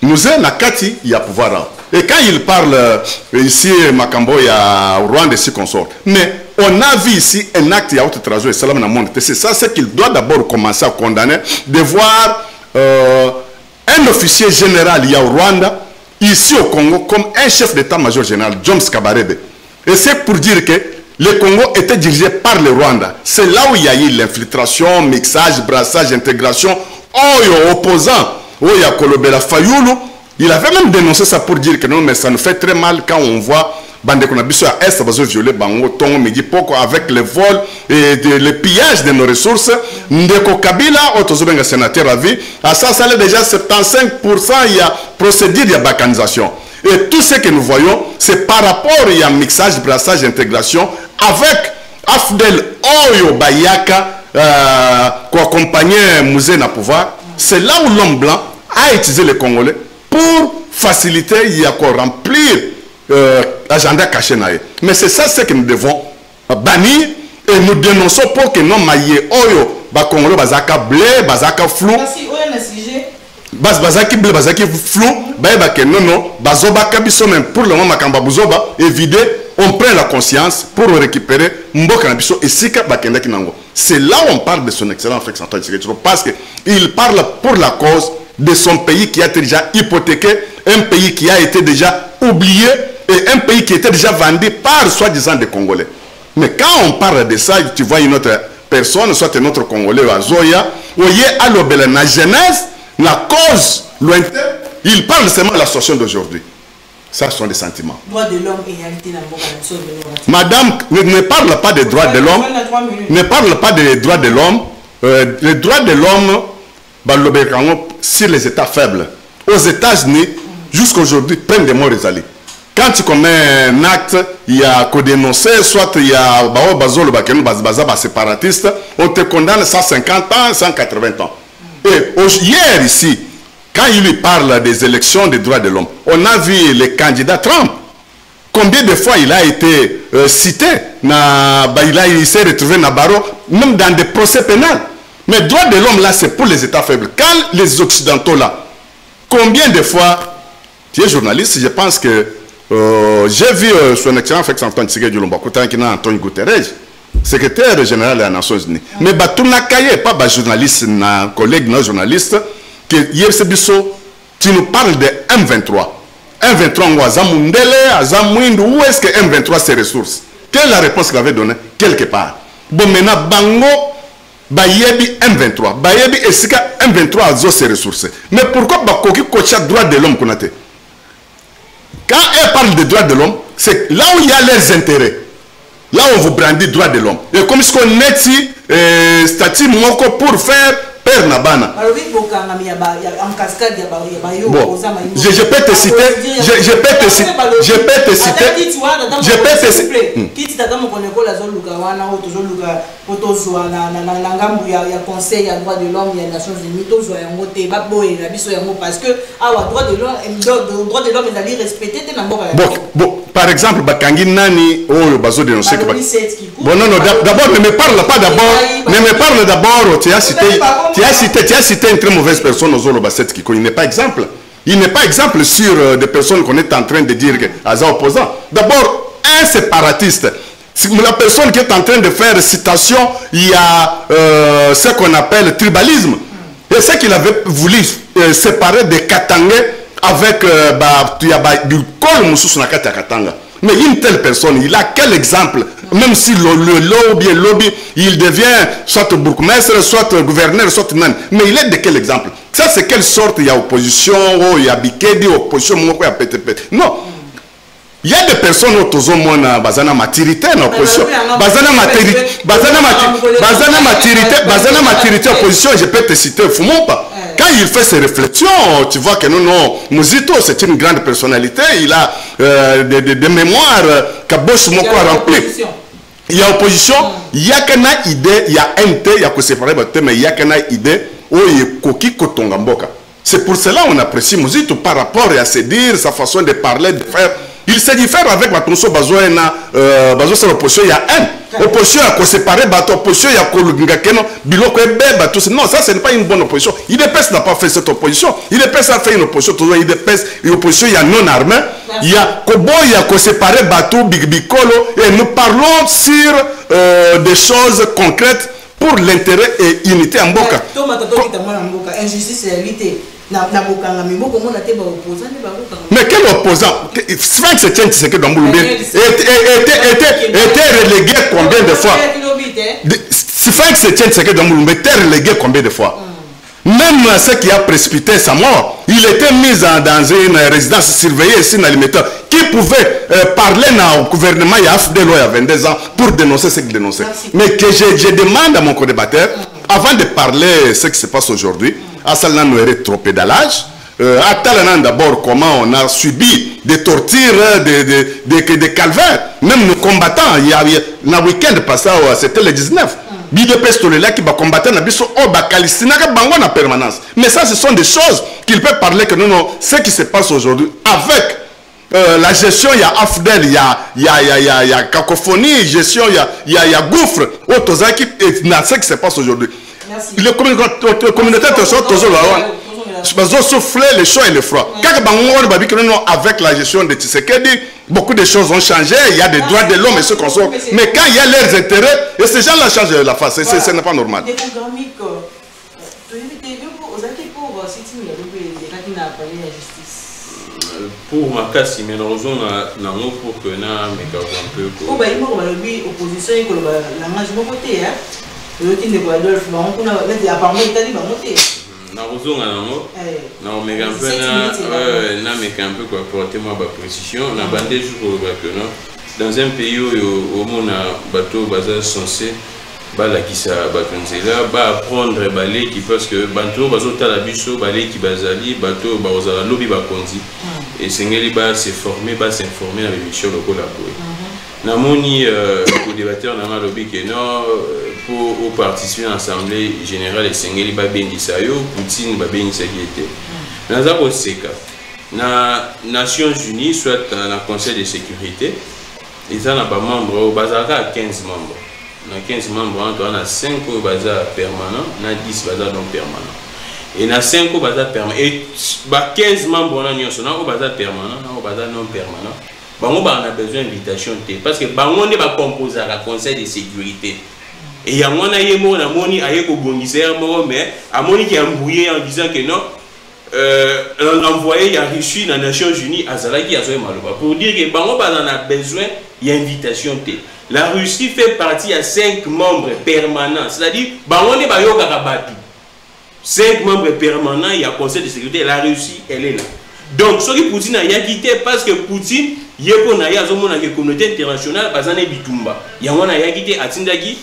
nous est Nakati, il y a pouvoir. Et quand il parle ici, Makambo, il y a Rwanda ici qu'on sort. Mais on a vu ici un acte, il y a autre trésor, salam dans le monde. C'est ça, c'est qu'il doit d'abord commencer à condamner, de voir un officier général, il y a au Rwanda, ici au Congo, comme un chef d'état-major général, James Kabarebe. Et c'est pour dire que le Congo était dirigé par le Rwanda. C'est là où il y a eu l'infiltration, mixage, brassage, intégration. Oh, opposant, oh, il y a Kolobela Fayoulou. Il avait même dénoncé ça pour dire que non, mais ça nous fait très mal quand on voit Bandekonabiso à Est, Bazo violer Bango, Tongo, Midi Poko, avec le vol et le pillage de nos ressources. Ndeko Kabila, Otozobenga sénateur à vie, à ça, ça allait déjà 75%, il y a procédure, il y a bacanisation. Et tout ce que nous voyons, c'est par rapport, il y a mixage, brassage, intégration, avec Afdel Oyo Bayaka, qui accompagnait Mouzé na pouvoir. C'est là où l'homme blanc a utilisé les Congolais pour faciliter, il y a quoi remplir l'agenda caché. Mais c'est ça ce que nous devons bannir et nous dénonçons pour que non maillé Oyo, Congolais, Bazaka blé, Bazaka flou. Bazaki blé, Bazaki flou, Baïbake non, non, Bazoba Kabiso même pour le moment, Makamba Buzoba, évidé, on prend la conscience pour récupérer Mboka Nabiso et Sika Bakenda Kinango. C'est là où on parle de son excellent Félix Antoine Tshisekedi parce qu'il parle pour la cause de son pays qui a été déjà hypothéqué, un pays qui a été déjà oublié et un pays qui était déjà vendu par soi-disant des Congolais. Mais quand on parle de ça, tu vois une autre personne, soit un autre Congolais, à Zoya, ou à l'obéla, la jeunesse, la cause lointaine, il parle seulement de la situation d'aujourd'hui. Ça sont des sentiments. Droits de l'homme et réalité dans le Madame, ne parle pas des droits de l'homme. Ne parle pas des droits de l'homme. Les droits de l'homme, sur les États faibles. Aux États-Unis, jusqu'à aujourd'hui, peine de mort est allée. Quand tu commets un acte, il y a qu'à dénoncer, soit il y a un séparatiste, on te condamne 150 ans, 180 ans. Et hier ici, quand il lui parle des élections des droits de l'homme, on a vu le candidat Trump. Combien de fois il a été cité, il s'est retrouvé dans le barreau, même dans des procès pénals. Mais droits de l'homme là, c'est pour les États faibles. Quand les Occidentaux là, combien de fois, tu es journaliste, je pense que j'ai vu son excellence Antonio Antonio Guterres, secrétaire général des Nations Unies. Mais tu n'as pas journaliste, collègue non journaliste, tu nous parles de M23. M23, où est-ce que M23 ses ressources? Quelle est la réponse qu'il avait donnée? Quelque part. Bon, maintenant, Bango, Bayebi M23. Bayebi et Sika M23 a ses ressources. Mais pourquoi Bakoki Kocha droit de l'homme qu'on a été? Quand elle parle de droits de l'homme, c'est là où il y a leurs intérêts. Là où on vous brandit droits de l'homme. Et comme ce qu'on est ici, statut Moko pour faire père Nabana. Bon, je peux te citer, je peux te citer, je peux te citer, je peux te citer. Bon, par exemple, Bakangi Nani, oh, Bazo dénoncé. Bon, non, d'abord, ne me parle pas d'abord, ne me parle d'abord, tu as cité une très mauvaise personne aux Zolobasset qui il n'est pas exemple. Il n'est pas exemple sur des personnes qu'on est en train de dire à opposant. D'abord, un séparatiste. La personne qui est en train de faire citation, il y a ce qu'on appelle tribalisme. Et ce qu'il avait voulu séparer des Katangais avec du col Moussous Nakata Katanga. Mais une telle personne, il a quel exemple? Même si le lobby, il devient soit bourgmestre, soit gouverneur, soit même. Mais il est de quel exemple? Ça, c'est quelle sorte? Il y a opposition, il y a Bikedi, opposition, il y a PTP. Non. Il y a des personnes autour de Bazana maturité en opposition. Bazana maturité opposition, je peux te citer Fumompa. Quand il fait ses réflexions, tu vois que non, Mouzito, c'est une grande personnalité, il a des mémoires Kabosh Moko a rempli. Il y a opposition, il y a qu'une idée, il y a un thé, il y a que séparer, mais il y a qu'une idée, où il y a Koki Kotongamboka. C'est pour cela qu'on apprécie Mouzito par rapport à se dire, sa façon de parler, de faire. Il se diffère avec Matonso Bazoena, c'est l'opposition, il y a un. Opposition, il y a séparé, opposition, il y a Kolungakeno, Biloko Ebe, non, ça, ce n'est pas une bonne opposition. Il dépêche n'a pas fait cette opposition. Il dépêche à faire une opposition, il dépêche, une opposition, il y a non armé, il y a Kobo, il y a séparé, Batou, Bikolo, et nous parlons sur des choses concrètes pour l'intérêt et l'unité en Boka. Injustice et réalité. Mais quel opposant? Franck Etienne Tshisekedi Damboulou était relégué combien de fois? Franck Etienne Tshisekedi Damboulou était relégué combien de fois? Même ce qui a précipité sa mort, il était mis dans une résidence surveillée ici dans l'État. Qui pouvait parler dans le gouvernement il y a AFDEL il y a 22 ans pour dénoncer ce qu'il dénonçait. Mais que je demande à mon co-débatteur, avant de parler de ce qui se passe aujourd'hui, à Salana nous est trop pédalage. À Talanan d'abord, comment on a subi des tortures, des calvaires. Même nos combattants, il y a un week-end passé, c'était le 19. Bidepes Tolela qui va combattre na biso o bakalistina ka bango na permanence. Mais ça, ce sont des choses qu'il peut parler que non, ce qui se passe aujourd'hui avec la gestion, il y a AFDEL, il y a cacophonie, gestion, il y a gouffre. Autozaki et ce qui se passe aujourd'hui. Les communautés ils souffler le chaud et le froid. Avec la gestion de Tshisekedi, beaucoup de choses ont changé. Il y a des droits de l'homme et ce qu'on sort. Mais quand il y a leurs intérêts, et ces gens-là changent la face. Ce n'est pas normal. Pour ma casse, mais nous avons pour que nous un peu. Pour l'opposition, dans un pays où on a bateau censé balakisa bato nzela baapprendre baleki parce que bato bazotala biso baleki bazali bato bazala lobi bakonzi esengeli se former s'informer na bémission lokola boye namoni co-débatteur na lobi que non pour participer à l'assemblée générale esengeli babengisa yo Poutine babengisaki ete naza koseka na Nations Unies soit na Conseil de sécurité eza na bamembre bazalaka 15 membres. Na 15 membres, on a 5 bazar permanents, na 10 bazar non permanents. Et na 5 bazar permanents. Et 15 membres, on a bazar permanent, na bazar non permanent. On a besoin d'invitation parce que on est composé à la Conseil de sécurité. Et il y a mon ayemo na moni ayeko bongiser mais à moni qui a embrouillé en disant que non l'envoyé a reçu dans les Nations Unies à Zalaki à Maloba pour dire que on a besoin d'invitation T. La Russie fait partie à 5 membres permanents, c'est-à-dire on est 5 membres permanents, il y a Conseil de sécurité, la Russie elle est là. Donc ce que Poutine a quitté parce que Poutine il y a une communauté internationale bazane bitumba. Il y a un quitté atindagi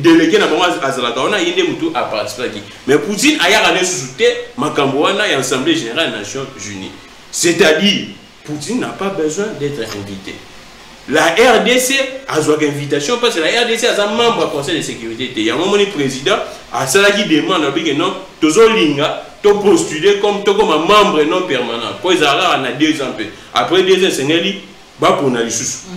délégué na bango azalaka on a yende mutu a participer. Mais Poutine a yaka sous-souté makambo wana et Assemblée générale des Nations Unies. C'est-à-dire Poutine n'a pas besoin d'être invité. La RDC a une invitation parce que la RDC a un membre du Conseil de sécurité. Il y a un président à cela qui demande que non, tous les linga, tu postuler comme un membre non permanent. Pour les Arabes, on a 2 ans. Après 2 ans, c'est Nelly, bah pour les sous.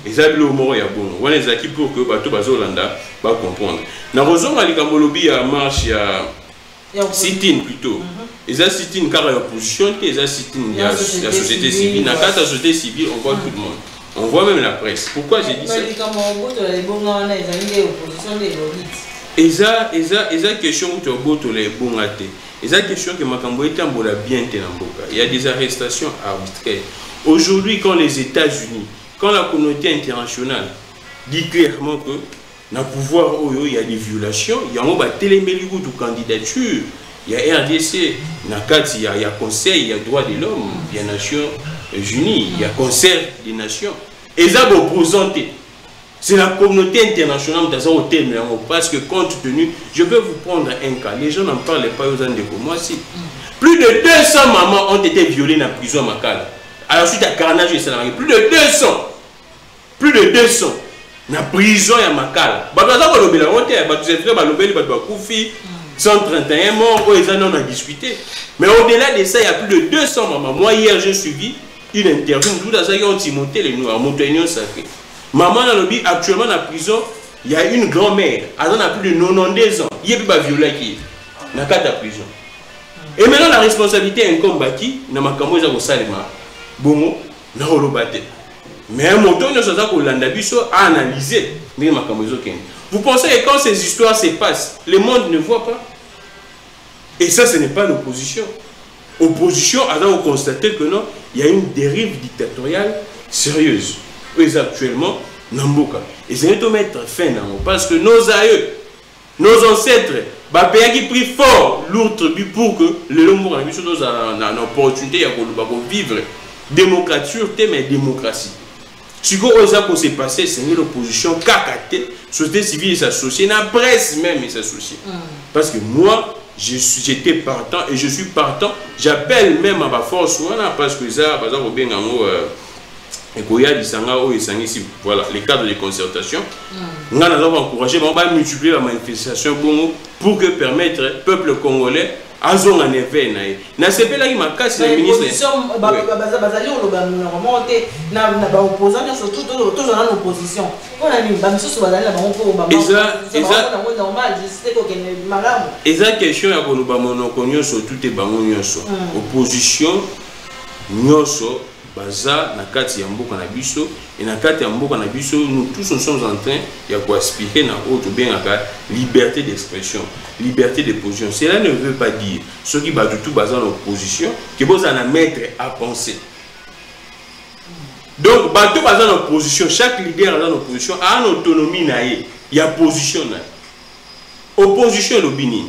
Et ça, le mot est bon. On est acquis pour que bateau bazolanda va comprendre. Dans le raison, il y a une marche, il y a sit-in plutôt. Et ça, sit-in car il y a opposition, et ça, sit-in, il y a la société civile. Dans la société civile, on voit tout le monde. On voit même la presse. Pourquoi j'ai dit ça? Et ça, question que tu as beau les bons athées. Et ça, question que Makambo est en bien tenamboka. Il y a des arrestations arbitraires. Aujourd'hui, quand les États-Unis, quand la communauté internationale dit clairement que dans le pouvoir, il y a des violations, il y a un téléméligo de candidature, il y a RDC, il y a Conseil, il y a droits de l'homme, il y a Nations Unies, il y a Concert des Nations. Et ça, représenté. C'est la communauté internationale parce que compte tenu, je vais vous prendre un cas, les gens n'en parlent pas aux Andéco. Moi aussi. Plus de 200 mamans ont été violées dans la prison à Makala. À la suite à carnage et salarié. Plus de 200. Plus de 200. Dans la prison à Makala. Bah, 131 morts, ils en ont discuté. Mais au-delà de ça, il y a plus de 200 mamans. Moi, hier, j'ai suivi une interview. Tout à ça, ils ont Timothée, les Noirs, Montaignon sacré. Maman, dans le but, actuellement, dans la prison, il y a une grand-mère. Elle a plus de 92 ans. Il y a plus de violence qui est dans la prison. Et maintenant, la responsabilité incombe à qui? Dans ma campagne, c'est Salima. Bon, dans le bâtiment. Mais un montant, nous avons analysé. Vous pensez que quand ces histoires se passent, le monde ne voit pas? Et ça, ce n'est pas l'opposition. Opposition, alors on constate que non, il y a une dérive dictatoriale sérieuse. Actuellement, Namboka. Et c'est de mettre fin parce que nos aïeux, nos ancêtres, pays qui pris fort l'autre but pour que le Lombo a une opportunité de vivre démocratie, mais démocratie. Ce qui s'est passé, c'est l'opposition kakate, société civile s'associer, la presse même s'associer. Parce que moi, j'étais partant et je suis partant. J'appelle même à ma force parce que ça, par exemple, voilà, les cadres de concertation. Nous avons encouragé, on va multiplier la manifestation pour que permettre au peuple congolais à zone en éveil. Na CP là il m'a cassé le ministre. Question ya koloba monoko nyonso tout est bango nyonso. Opposition nyonso baza na kati ya mboka na biso et na kati ya mboka na biso nous tous nous sommes en train de aspirer na autre bien à liberté d'expression, liberté de position. Cela ne veut pas dire ceux qui battent tout basant en opposition que vous en mettre à penser. Donc bateau basant en opposition, chaque leader dans l'opposition a une autonomie naïe, il y a position naïe. Opposition lobby ni.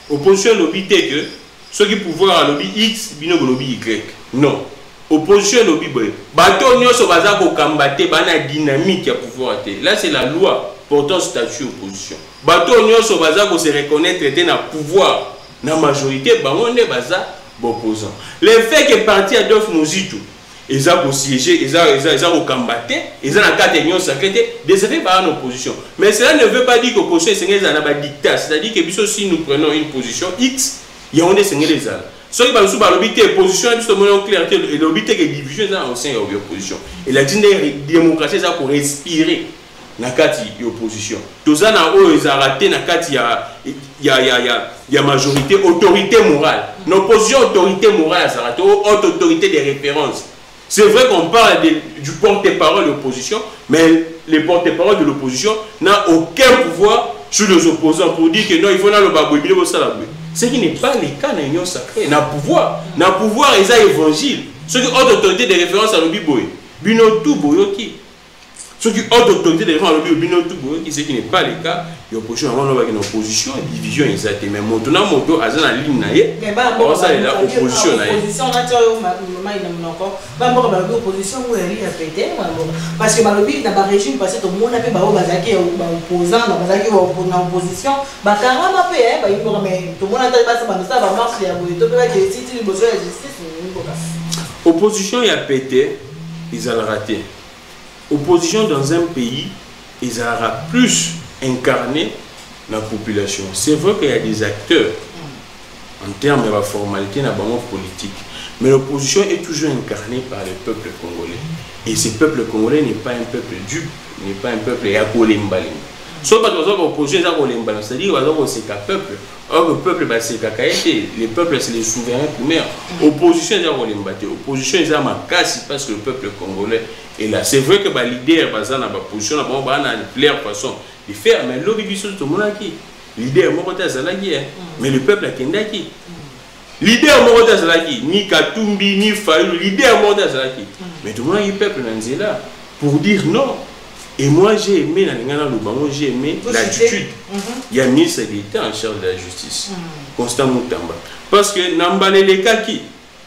Opposition lobby c'est que ceux qui pouvoir à lobby X, bino lobby Y. Non. Opposition lobby boy. Bateau nyonso baza ko kambaté bana dynamique ya pouvoir té. Là c'est la loi portant statut opposition. Bato nyonso baza ko se reconnaître était na pouvoir na majorité bangonde baza opposant. Le fait que parti Adolphe Muzitu ils ont siégé, ils ont combattu, ils ont la union sacrée, des effets par l'opposition. Mais cela ne veut pas dire que l'opposition est un dictat. C'est-à-dire que si nous prenons une position X, il y a des les alliés. Ce qui est l'opposition, c'est clarté et l'obité que division au sein de l'opposition. Et la démocratie, c'est pour respirer dans l'opposition. Tout ça, ils ont raté il y a majorité, autorité morale. L'opposition, autorité morale, ça raté, haute autorité de référence. C'est vrai qu'on parle du porte-parole de l'opposition, mais le porte-parole de l'opposition n'a aucun pouvoir sur les opposants pour dire que non, il faut le baboué, il faut ça la boué. Ce qui n'est pas le cas dans l'union sacrée. N'a pouvoir, ils ont évangile. Ceux qui ont autorité de référence à l'obiboé, bino tout boyoki. Ceux qui ont autorité de référence à l'obiboé, bino tout boyoki, ce qui n'est pas le cas. L'opposition, avant d'avoir une opposition, une division exacte. Mais maintenant, moto a une ligne naïe. Mais bon, ça est là, opposition naïe. Opposition, opposition où elle est répétée. Parce que le régime, parce que tout le monde a fait opposant, opposition. Opposition a pété, ils ont raté. Opposition dans un pays, ils auront plus incarné dans la population. C'est vrai qu'il y a des acteurs en termes de la formalité dans le politique, mais l'opposition est toujours incarnée par le peuple congolais. Et ce peuple congolais n'est pas un peuple dupe, n'est pas un peuple yakolembalem. Sauf que l'opposition est yakolembalem, c'est-à-dire que c'est un peuple. Or, le peuple, c'est le peuple, c'est les souverains primaires. L'opposition est yakolembalem. L'opposition est yamakasi parce que le peuple congolais est là. C'est vrai que les leaders, dans la position, de leur façon de faire, mais l'obéissance de tout le monde qui leader, mais le peuple a qui leader Morota Zalaki, ni Katumbi, ni Fayou, leader Morota Zalaki. Mais tout le monde a eu peuple là pour dire non. Et moi j'ai aimé j'ai aimé l'attitude. Il y a ministre d'État en charge de la justice, Constant Moutamba. Parce que Nambale les kaki,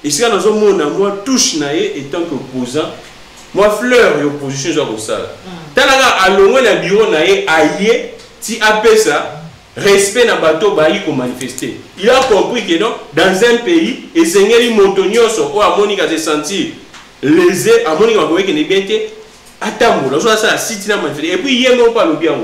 et si dans un monde, moi touche naé étant qu'opposant, moi fleur et opposition genre au sale. Talaga à loin le bureau naé aïe, si appelle ça. Respect na bateau bayi ko manifester. Il a compris que non, dans un pays, et Seigneur Montonioso, ou à Monica se sentir lésé, à Monica va que ne bien été, attends, là, ça la cité na manifester. Et puis, hier, non pas le bien.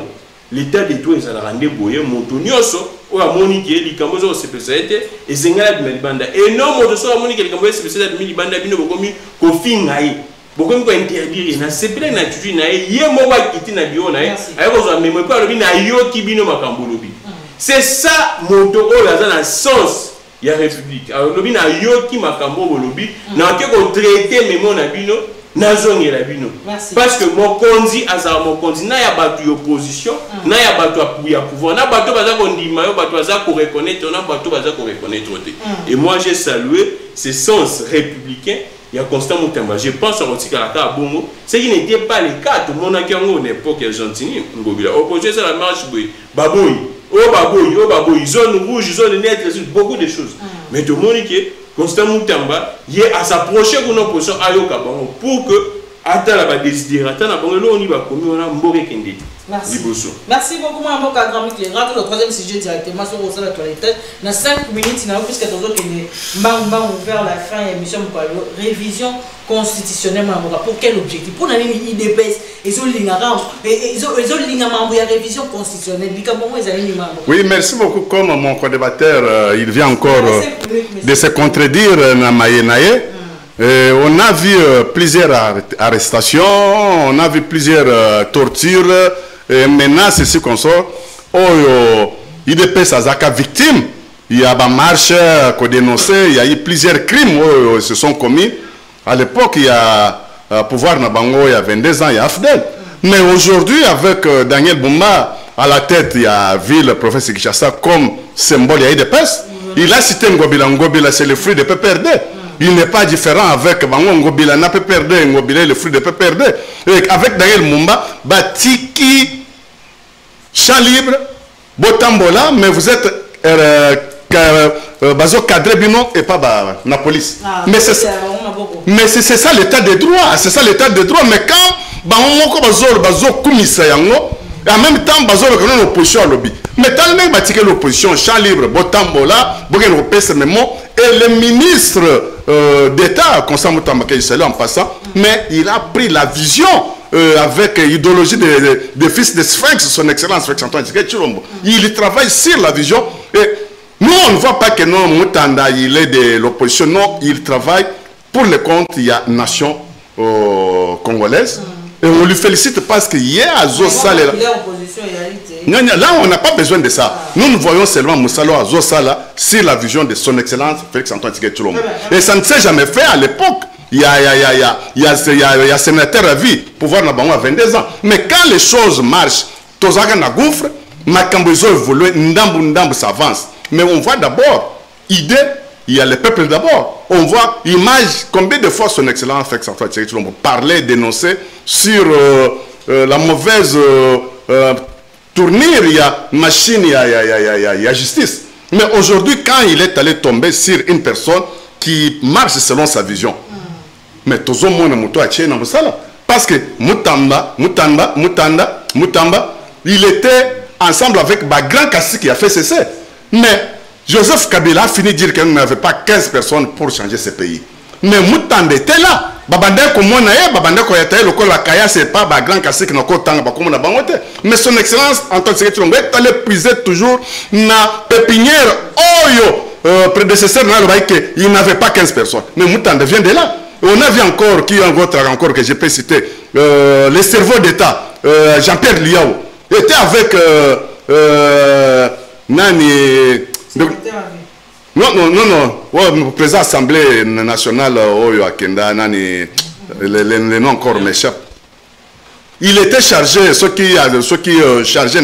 L'état de tout, ça a rendu boyer, Montonioso, ou à Monica, il camozo se spécialité, et Seigneur de Melibanda. Et non, Montoso à Monica, il camozo spécialité de Melibanda, bino bokomi, kofi ngaï. Beaucoup de interdire, na sepele na tutu na ye mo wa kiti na bio na ye ayoko zo memo ko alobi na yo kibino makambo lobi. C'est ça moto o la dans le sens ya république. Alobi na yo ki makambo lobi na ke ko traiter memo na bino na zongi la bino. Parce que mon konzi azar mon konzi na ya batu opposition na ya batu ya pouvoir na batu baza ko ndima yo batu baza ko reconnaître na batu baza ko reconnaître. Et moi j'ai salué ce sens républicain. Il y a Constant Moutamba. Je pense à Rotikalaka Bongo. Ce qui n'était pas le cas. Tout le monde a qui en époque argentine. Opposé à la marche, Baboui. Oh Baboui. Zone rouge, zone nette, beaucoup de choses. Mais tout le monde qui est Constant Moutamba, il est à s'approcher de nos positions à Yokabango pour que, attends la décider, attends la bonne, on y va comme on a Mbore Kende. Merci. Merci beaucoup, mon grand Mick. Rentre le troisième sujet directement sur le la toilette. Dans 5 minutes, il y a plus que d'autres qui vers la fin de l'émission. Révision constitutionnelle. Pour quel objectif? Pour l'année IDPS, ils ont une révision constitutionnelle. Oui, merci beaucoup. Comme mon co-débatteur, il vient encore de se contredire dans Mayenaye. On a vu plusieurs arrestations, on a vu plusieurs tortures. Et maintenant, c'est ce qu'on sort. Il dépasse à victime. Il y a des marches qu'on dénonçait. Il y a eu plusieurs crimes qui se sont commis. À l'époque, il y a pouvoir Nabango, il y a 22 ans, il y a Afdel. Mais aujourd'hui, avec Daniel Boumba à la tête, il y a vu le professeur Kinshasa comme symbole, il y a eu des pestes. Il a cité Ngobila. Ngobila, c'est le fruit de PPRD. Il n'est pas différent avec Bango Ngobila, n'a PPRD, Ngobila, le fruit de PPRD. Avec Daniel Boumba, Batiki. Champ libre, Botambola, mais vous êtes Bazo cadré bino et pas la police. Mais c'est ça l'état de droit. C'est ça l'état de droit. Mais quand Bazo Kumisa Yango, Et en même temps, bazo reconnaît l'opposition à lobby. Mais tant que bâtir l'opposition, champ libre, botambola, bogen repèse mes mots, et le ministre d'État, Constant Moutambake, en passant, mais il a pris la vision avec l'idéologie des fils de Sphinx, son excellence Félix Antoine Tshisekedi Tshilombo. Il travaille sur la vision. Et nous, on ne voit pas que non, Moutanda, il est de l'opposition. Non, il travaille pour le compte, il y a nation congolaise. Et on lui félicite parce qu'il y a Azosala. Là, on n'a pas besoin de ça. Nous voyons seulement Moussalo Azosala sur la vision de son excellence Félix Antoine Tshisekedi Tshilombo. Et ça ne s'est jamais fait à l'époque. Il y a sénateur à vie, pouvoir n'a pas 22 ans. Mais quand les choses marchent, Tozaka na gouffre, Makambozo évolue, Ndambu s'avance. Mais on voit d'abord, idée, il y a le peuple d'abord. On voit image, combien de fois son excellence Félix Antoine Tshisekedi Tshilombo parlait, dénoncer sur la mauvaise tournure, il y a machine, il y a justice. Mais aujourd'hui, quand il est allé tomber sur une personne qui marche selon sa vision, mais tout le monde parce que Moutamba, il était ensemble avec Grand Kassi qui a fait cesser. Mais Joseph Kabila a fini de dire qu'il n'avait pas 15 personnes pour changer ce pays. Mais Moutanda était là. C'est pas Grand Kassi qui n'a pas de mais son excellence Antoine Tshisekedi Tshilombo est allé puiser toujours dans la pépinière prédécesseur, il n'avait pas 15 personnes. Mais Moutanda vient de là. On a vu encore, qui encore que je peux citer, le cerveau d'État, Jean-Pierre Liao, était avec Nani. Le président de l'Assemblée nationale, Nani, le nom encore m'échappe. Il était chargé, ceux qui chargeaient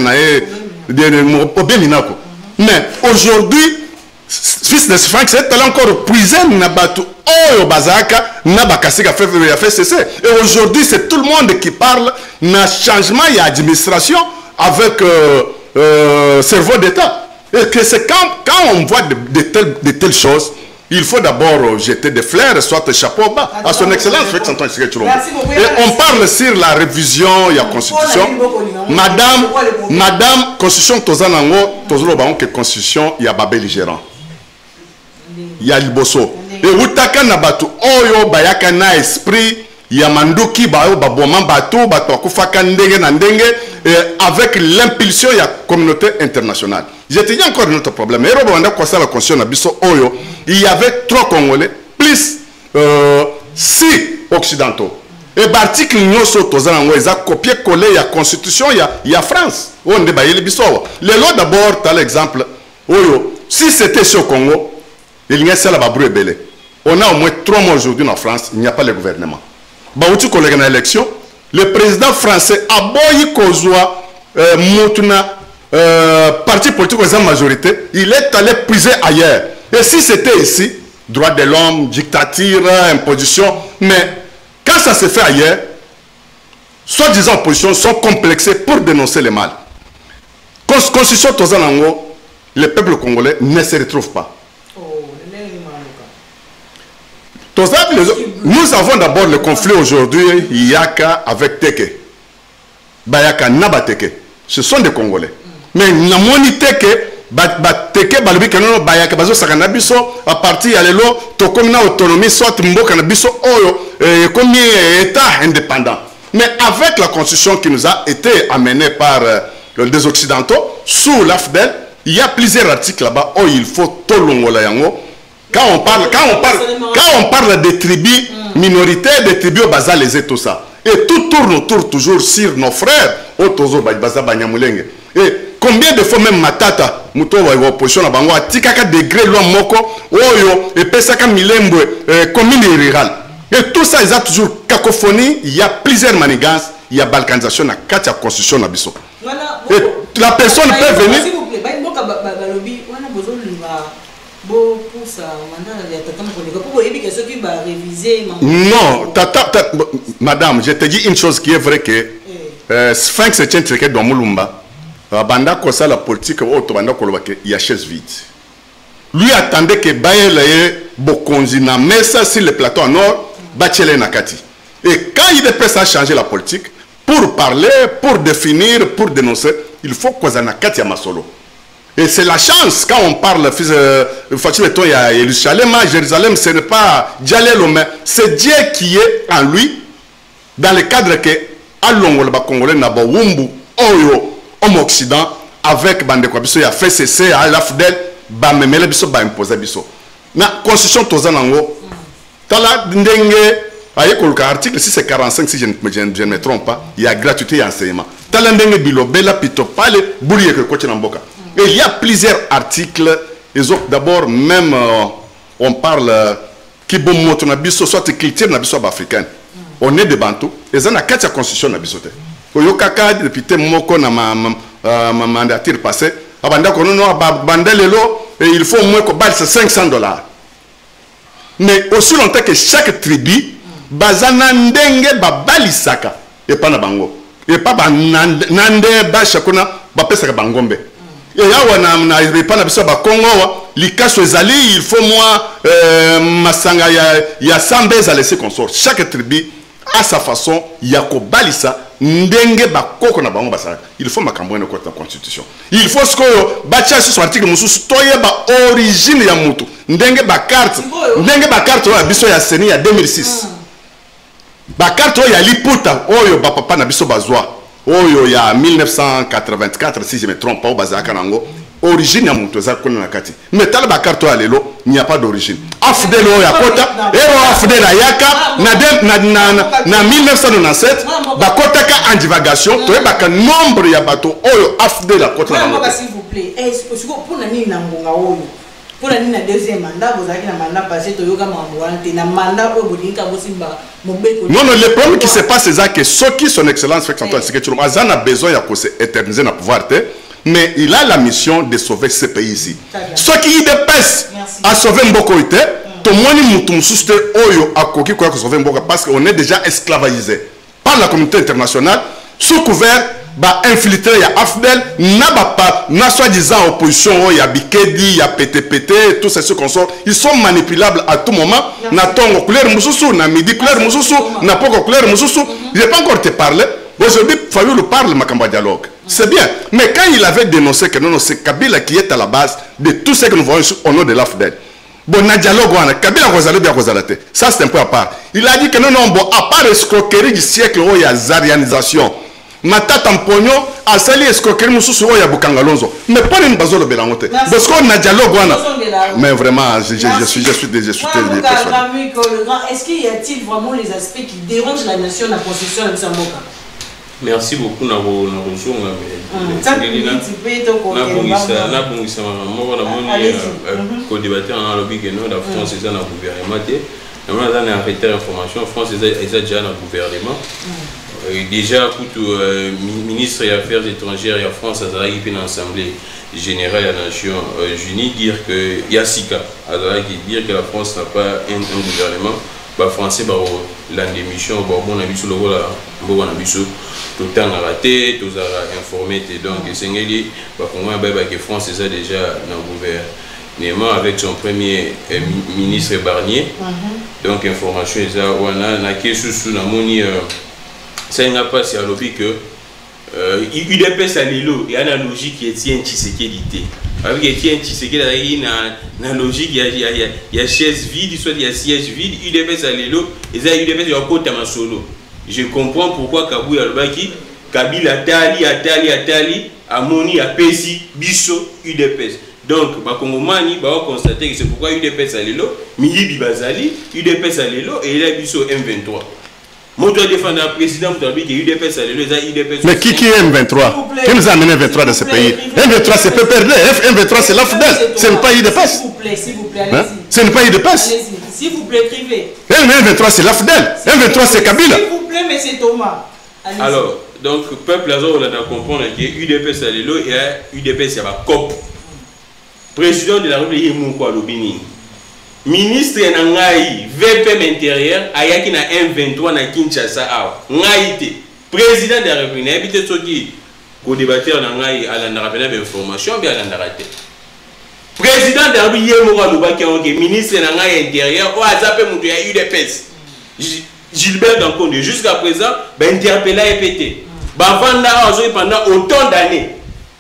de Béninako. Mais aujourd'hui, fils de Sphinx est allé encore puiser Nabatu. Oh, Bazaka, Nabakasika a fait cesser. Et aujourd'hui, c'est tout le monde qui parle d'un changement et d'administration avec cerveau d'État. Et que c'est quand on voit de telles choses, il faut d'abord jeter des fleurs, soit un chapeau bas à son excellence Félix Antoine Tshisekedi Tshilombo. Et on parle sur la révision, il y a constitution. Madame, constitution, que constitution, il y a Babel gérant. Il y a Liboso. Et Outaka Nabatu, Oyo, Bayaka na esprit, il y a Manduki, Bayo, Baboman, Batu, Batouakufaka Ndenge, Nandenge, avec l'impulsion, il y a communauté internationale. Je te dis encore un autre problème. La constitution Oyo, il y avait 3 Congolais, plus 6 Occidentaux. Et l'article ils ont copié-collé, il y a constitution, il y a France. On débat les biso. Les lois d'abord, tu as l'exemple, Oyo, si c'était sur le Congo, il y a celle à Belé. On a au moins 3 mois aujourd'hui en France, il n'y a pas le gouvernement. Baouti collègue dans l'élection, le président français a boyi Kozwa Moutuna parti politique aux majorité, il est allé puiser ailleurs. Et si c'était ici, droit de l'homme, dictature, imposition, mais quand ça se fait ailleurs, soi-disant opposition sont complexés pour dénoncer le mal. Constitution Tozanango, le peuple congolais ne se retrouve pas. Nous avons d'abord le conflit aujourd'hui, Yaka avec Teke. Bayaka Nabateke. Ce sont des Congolais. Mais Namoni Teke, Teke, Balubi Kanono, Bayaka, Bazo Sakanabiso, à partir de l'élo, Tokomina autonomie, soit Mboka Nabiso, Oyo, comme État indépendant. Mais avec la constitution qui nous a été amenée par des Occidentaux, sous l'AFDEL, il y a plusieurs articles là-bas où il faut Tolongola Yango. Quand on parle des tribus minoritaires, des tribus au Baza, les et tout ça. Et tout tourne autour toujours sur nos frères. Et combien de fois même Matata, Muto wa opposition na bango, tikaka degré loin moko, oyo, et pesaka milembo, commune rurale. Et tout ça, ils ont toujours cacophonie, il y a plusieurs manigances, il y a balkanisation, il y a 4 constitutions na biso. Et la personne peut venir. Non, madame, je te dis une chose qui est vraie que Sphinx est un truc dans Moulumba. Banda kosa la politique il y a chaise vide. Lui attendait que Bayele Bokonzi na mesa sur le plateau en or, Bachele Nakati. Et quand il est prêt à changer la politique, pour parler, pour définir, pour dénoncer, il faut qu'on ait Katia Masolo. Et c'est la chance quand on parle, Jérusalem, ce n'est pas Djalelo, mais c'est Dieu qui est en lui, dans le cadre que Alongo le Congolais n'a pas Wumbu, Oyo, Homme Occident, avec Bandeko Biso, il a fait cesser à la Fidel, Bamemele Biso, Bamposa Biso. La constitution Tozanango, Tala Ndenge, article 645, si je ne me trompe pas, il y a gratuité et enseignement. Tala Ndenge Bilobela, Pito, Pale, Boulier, que Koche Namboka. Et il y a plusieurs articles. D'abord, même, on parle qui bon mot na biso soit culture na biso africaine. On est des Bantous. Et ça n'a qu'à la constitution na biso te. Oyokaka depuis te moko na ma mandature passé. Abanda kono no bandelelo et il faut au moins qu'on balse $500. Mais aussi longtemps que chaque tribu bazana ndenge babalisaka et pas na bango. Et pas nande ba chakona ba pesa bangombe. Et là, on a pas na Congo, l'ikaso ezali, il faut moi masanga ya 100 baies à laisser qu'on sort. Chaque tribu a sa façon, yako balisa ndenge ba koko na bango basara. Il faut makambo na constitution. Il faut ce que bacha sur article mususu toye ba origine ya mutu. Ndenge ba carte ya biso ya seni ya 2006. Ba carte ya liputa oyo ba papa na biso bazwa. Oyo ya 1984 si je me trompe pas au Bazaka Nango origine ya mutu za kuna nakati mais talaba carte ya lelo il n'y a pas d'origine afdelo ya kota ero afdela yaka na 1997 ba kota ka en divagation to ba nombre ya bato oyo afdela kota na s'il vous plaît est-ce que pour nani na ngonga oyo pour la deuxième mandat, vous avez un mandat passé, un mandat non, le problème qui se passe, c'est que ce qui son excellence fait que tu as besoin de s'éterniser dans le pouvoir, mais il a la mission de sauver ce pays ici. Ce qui dépêche à sauver Mbokoïte, tout le monde est oyo à Koki pour sauver Mboka parce qu'on est déjà esclavagisé par la communauté internationale sous couvert. Ba infiltré ya Afdel na soi-disant opposition il y a Bikedi il y a PTPT tous ces consorts ils sont manipulables à tout moment na tongo couleur mususu na midi couleur mususu na poko couleur mususu je vais pas encore te parler aujourd'hui Fayou le parle makamba dialogue c'est bien mais quand il avait dénoncé que non c'est Kabila qui est à la base de tout ce que nous voyons au nom de l'Afdel bon na dialogue wana Kabila kozalo bien kozalate ça c'est un peu à part il a dit que non bon à part escroquerie du siècle il y a zarianisation Matata Mpogno a sali escroquerie mususu ya Bukangalonzo mais pas une bazo le belangote parce qu'on a dialogue wana mais vraiment je suis persuadé est-ce qu'il y a-t-il vraiment les aspects qui dérangent la nation la constitution de Samboka? Merci beaucoup na bonjour na bongisa moko na moni co-débatteur na lobby que non la France est dans le gouvernement te na dans arrêter information France est déjà dans le gouvernement. Déjà, le ministre des Affaires étrangères de France a dit dans l'Assemblée générale de la Nation Unie dire que Yassika a dire que la France n'a pas un gouvernement. Les Français ont l'émission, bon, sur le rôle, tout le temps raté, tout a informé, donc c'est que France est déjà dans le gouvernement avec son premier ministre Barnier. Donc information est là, on a qui sous la monnaie. Ça n'a pas si à l'objet que UDPS à l'îlot, il y a une logique qui est tienne Tshisekedi. Avec Etienne Tshisekedi, il y a une logique, il y a chaise vide, soit il y a siège vide, UDPS à l'îlot, et ça UDPS il y a côté à solo. Je comprends pourquoi Kabou Albaki, Kabila Atali, Amoni, Apesi, Bisso, UDPS. Donc, Bakongomani va constater que c'est pourquoi UDPS à l'îlot, Miyibi Bazali, UDPS à l'îlot, et il y a Bisso M23. Moi, je dois défendre un président qui a UDPS à l'îlot. Mais qui est M23? Qui nous a amené M23 dans ce pays? M23 c'est PPRD, M23 c'est l'AFDEL, ce n'est pas UDPS. S'il vous plaît, allez-y. Ce n'est pas UDPS. S'il vous plaît, écrivez. M23 c'est l'AFDEL, M23 c'est Kabila. S'il vous plaît, M. Thomas. Alors, donc, peuple, on a compris que UDPS à l'îlot et UDPS c'est la COP. Président de la République, Moukwa Lobini. Ministre Nangaï, VPM intérieur, ayaki na M23 na Kinshasa a. Ngaïté, président de la République, habité soki, co-débatteur Nangaï à la narration d'information, bien à la narration. Président de la République, Moura Lubaki, ministre Nangaï intérieur, ou a zappé moutou ya UDPS. Gilbert Gankonde jusqu'à présent interpellé et pété bavanda pendant autant d'années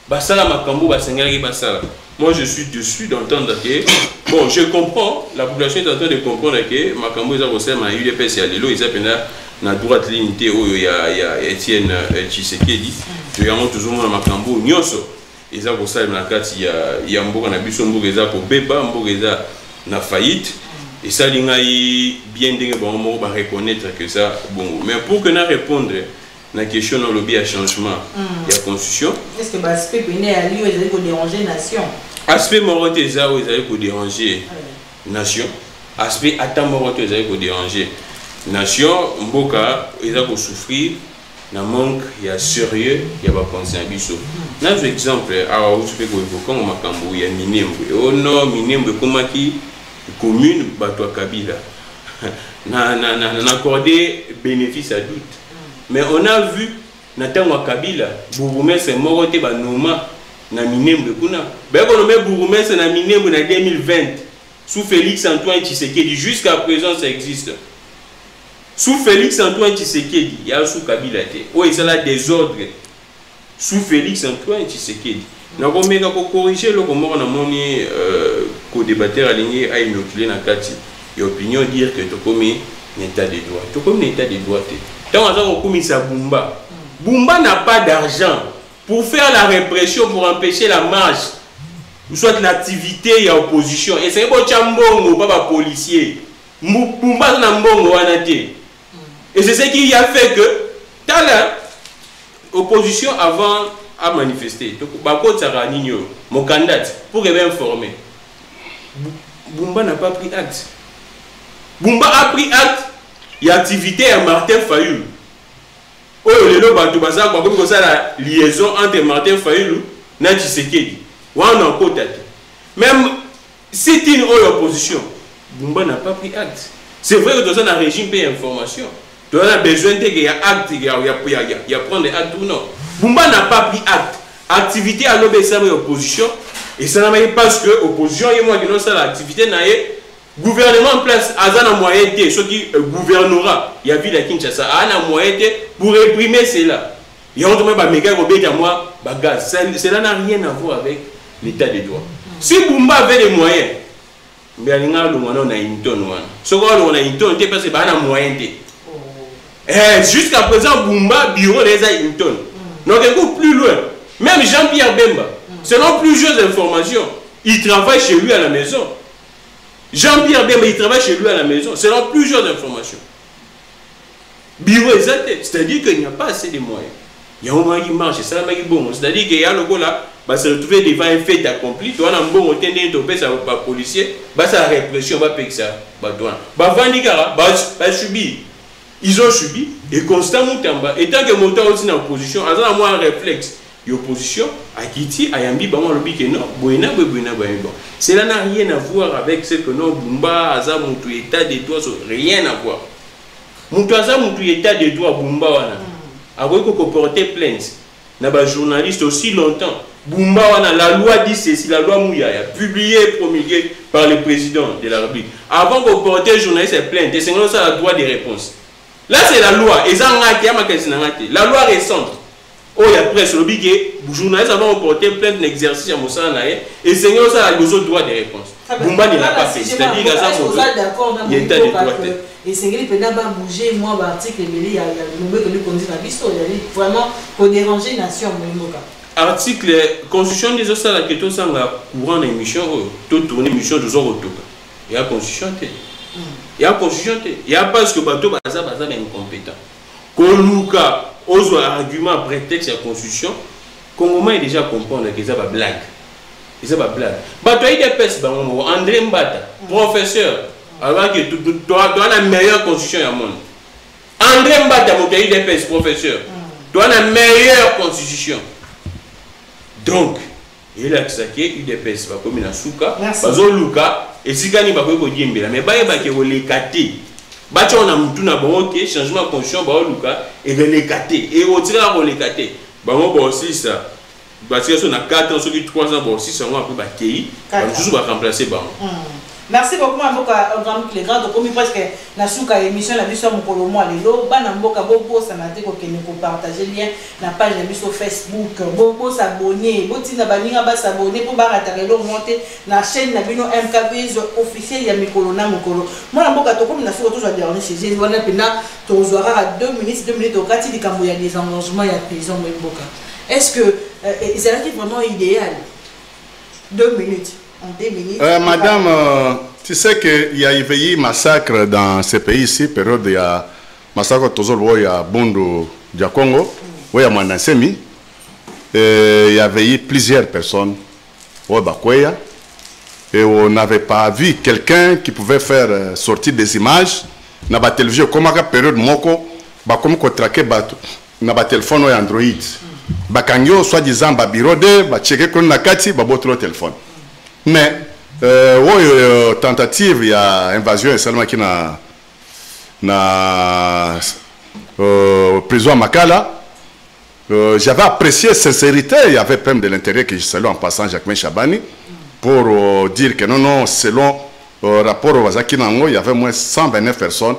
basala makambo basengaki basala. Moi je suis dessus d'entendre que bon, je comprends, la population est en train de comprendre que makambo eza kosema UDPS ya lelo eza pena na droite ligne te oyo ya Etienne Tshisekedi to yango toujours na makambo nyonso eza kosala na kati ya mboka na biso, mboka eza kobeba, mboka eza na faillite. Et ça, il y bien de reconnaître que ça, bon. Mais pour que nous répondre à la question dans le lobby à changement, il y a constitution. Est-ce que l'aspect péné à lui, il faut déranger nation? Aspect moroté, il faut déranger nation. Aspect attend moroté, il faut déranger nation. Mboka, il faut souffrir. Na manque, il y a sérieux, il y a pas pensé à biso. Dans exemple, alors je fais qu'on évoque makambo, il y a Minembwe. Oh non, Minembwe comment qui commune Batwa Kabila n'a accordé bénéfice à doute. Mais on a vu Nathan Kabila, Bouroumès c'est moroté Banoma na Minembwe kuna. Ben on met Bouroumès na Minembwe na 2020 sous Félix Antoine Tshisekedi, jusqu'à présent ça existe. Sous Félix Antoine Tshisekedi, il y a sous Kabila té. Oh, il y a des ordres. Sous Félix Antoine Tshisekedi. Nous avons corrigé le comment on a moni co-débatteur aligné à inoculer dans kati. Et opinion dire que tu comme un état de droit. Tu comme un état de droit. Tant on a commis ça Bumba. Bumba n'a pas d'argent pour faire la répression, pour empêcher la marche, soit l'activité et l'opposition. Et c'est pas chambongo, pas policier. Bumba n'a mbongo wanate. Et c'est ce qui a fait que dans l'opposition avant à manifester. Donc, mon candidat, pour informer. Bumba n'a pas pris acte. Bumba a pris acte. Il y a activité à Martin Fayulu. Oh, le lot bateau bazar, comme ça la liaison entre Martin Fayulu et Tshisekedi. On a encore tête. Même si c'est une opposition, Bumba n'a pas pris acte. C'est vrai que dans un régime paye information. Tu as besoin qu'il y a acte, il y a prendre des actes ou non. Bumba n'a pas pris acte. Activité à l'obéissance de l'opposition. Et ça n'a pas parce que l'opposition et moi qui n'ont pas l'activité, gouvernement en place, a un moyen de ce qui gouvernera. Il y a vu la Kinshasa, a un moyen pour réprimer cela. Il y a un moment où moi, cela n'a rien à voir avec l'état des droits. Si Bumba avait des moyens, mais il y a une tonne. Ce qu'on a une tonne, c'est parce qu'il y a un moyen. Jusqu'à présent, Bumba, bureau des Aïnton. Donc, un coup plus loin, même Jean-Pierre Bemba, selon plusieurs informations, il travaille chez lui à la maison. Jean-Pierre Bemba, il travaille chez lui à la maison, selon plusieurs informations. Bureau exact, c'est-à-dire qu'il n'y a pas assez de moyens. Il y a un moment qui marche, c'est bon. C'est-à-dire qu'il y a le gars là, va se retrouver devant un fait accompli, tu as un bon hôtel d'intopé, ça va pas policier, bah ça la répression, va payer ça, bah toi, bah Vandikara, bah subir. Ils ont subi et constamment et tant que montant aussi dans l'opposition, à moi un réflexe, l'opposition à Kiti, à Yambi, bah moi le bique non, boina. Cela n'a rien à voir avec ce que nous Bumba, Aza, mon état de droit, rien à voir. Mon état de droit, Bumba, avec qu'on porter plainte, n'a pas journaliste aussi longtemps. Bumba, la loi dit ceci, la loi Mouyaya, publiée, promulguée par le président de la République. Avant qu'on porte journaliste plainte, c'est ça le droit de réponse. Là, c'est la loi. La loi récente. Oh, il y a presse. Le big les journalistes avant porté plainte d'exercice à Moussa Naé. Et Seigneur, ça a le droit de réponse. Bumba ne l'a pas fait. C'est-à-dire qu'il y a ça. Il y a un tas de droits. Et Seigneur, il peut d'abord bouger. Moi, l'article, il y a le nombre que nous conduisons dans l'histoire. Il y a vraiment pour déranger la nation. Article Constitution des Osses à la question sans la courant d'émission. Tout tourner émission de Zoro Toka. Il y a Constitution. Il y a constitution, il y a parce que bateau baza est incompétent. Koluka ose argument prétexte la constitution, comment est déjà comprendre que ça va blague. Ça va blague. Bateau il dépêche André Mbata, professeur, alors que tu as la meilleure constitution du monde. André Mbata, mon pays dépêche professeur, tu as la meilleure constitution. Donc, il a saqué UDPS va comme une souka, bazo luka et si gani ba ko diembela mais ba ke le katé. Ba on a mutu na bon OK changement de constitution ba luka et le katé et au tira ko le katé. Ba mo ba aussi ça. Ba si on a 4 ans sur 3 ans ba aussi ça on après ba kei, ba juste ba remplacer ba. Merci beaucoup Mboka les grands donc comme presque na suka émission la biso mokolo mo lelo bana mboka bobo sanate ko kene ko partager lien na page na biso Facebook bobo s'abonner botina baninga ba s'abonner pour barata lelo monter na chaîne na bino MKB's officiel ya mikolo na mokolo mona mboka to comme na suka toujours dernier chez wana pena to zoara à 2 minutes okati likambo ya des engagements ya prison mboka. Est-ce que c'est vraiment idéal 2 minutes? En 2 minutes. Madame, tu sais qu'il y a eu massacre dans ces pays ici, période il y a massacre toujours il y a Bondo du Congo, il y a Manasemi, il y avait eu plusieurs personnes au Bakoya et on n'avait pas vu quelqu'un qui pouvait faire sortir des images dans la télévision comme à la période moko, comme qu'on traquait dans le téléphone ou Android, bakangyo soi-disant babirode, ba checker qu'on a kati, ba botro téléphone. Mais, tentative, il y a invasion seulement qui na prison à Makala. J'avais apprécié sincérité, il y avait même de l'intérêt que je salue en passant Jacques Chabani pour dire que non, selon rapport au Wazakinango, il y avait moins 129 personnes,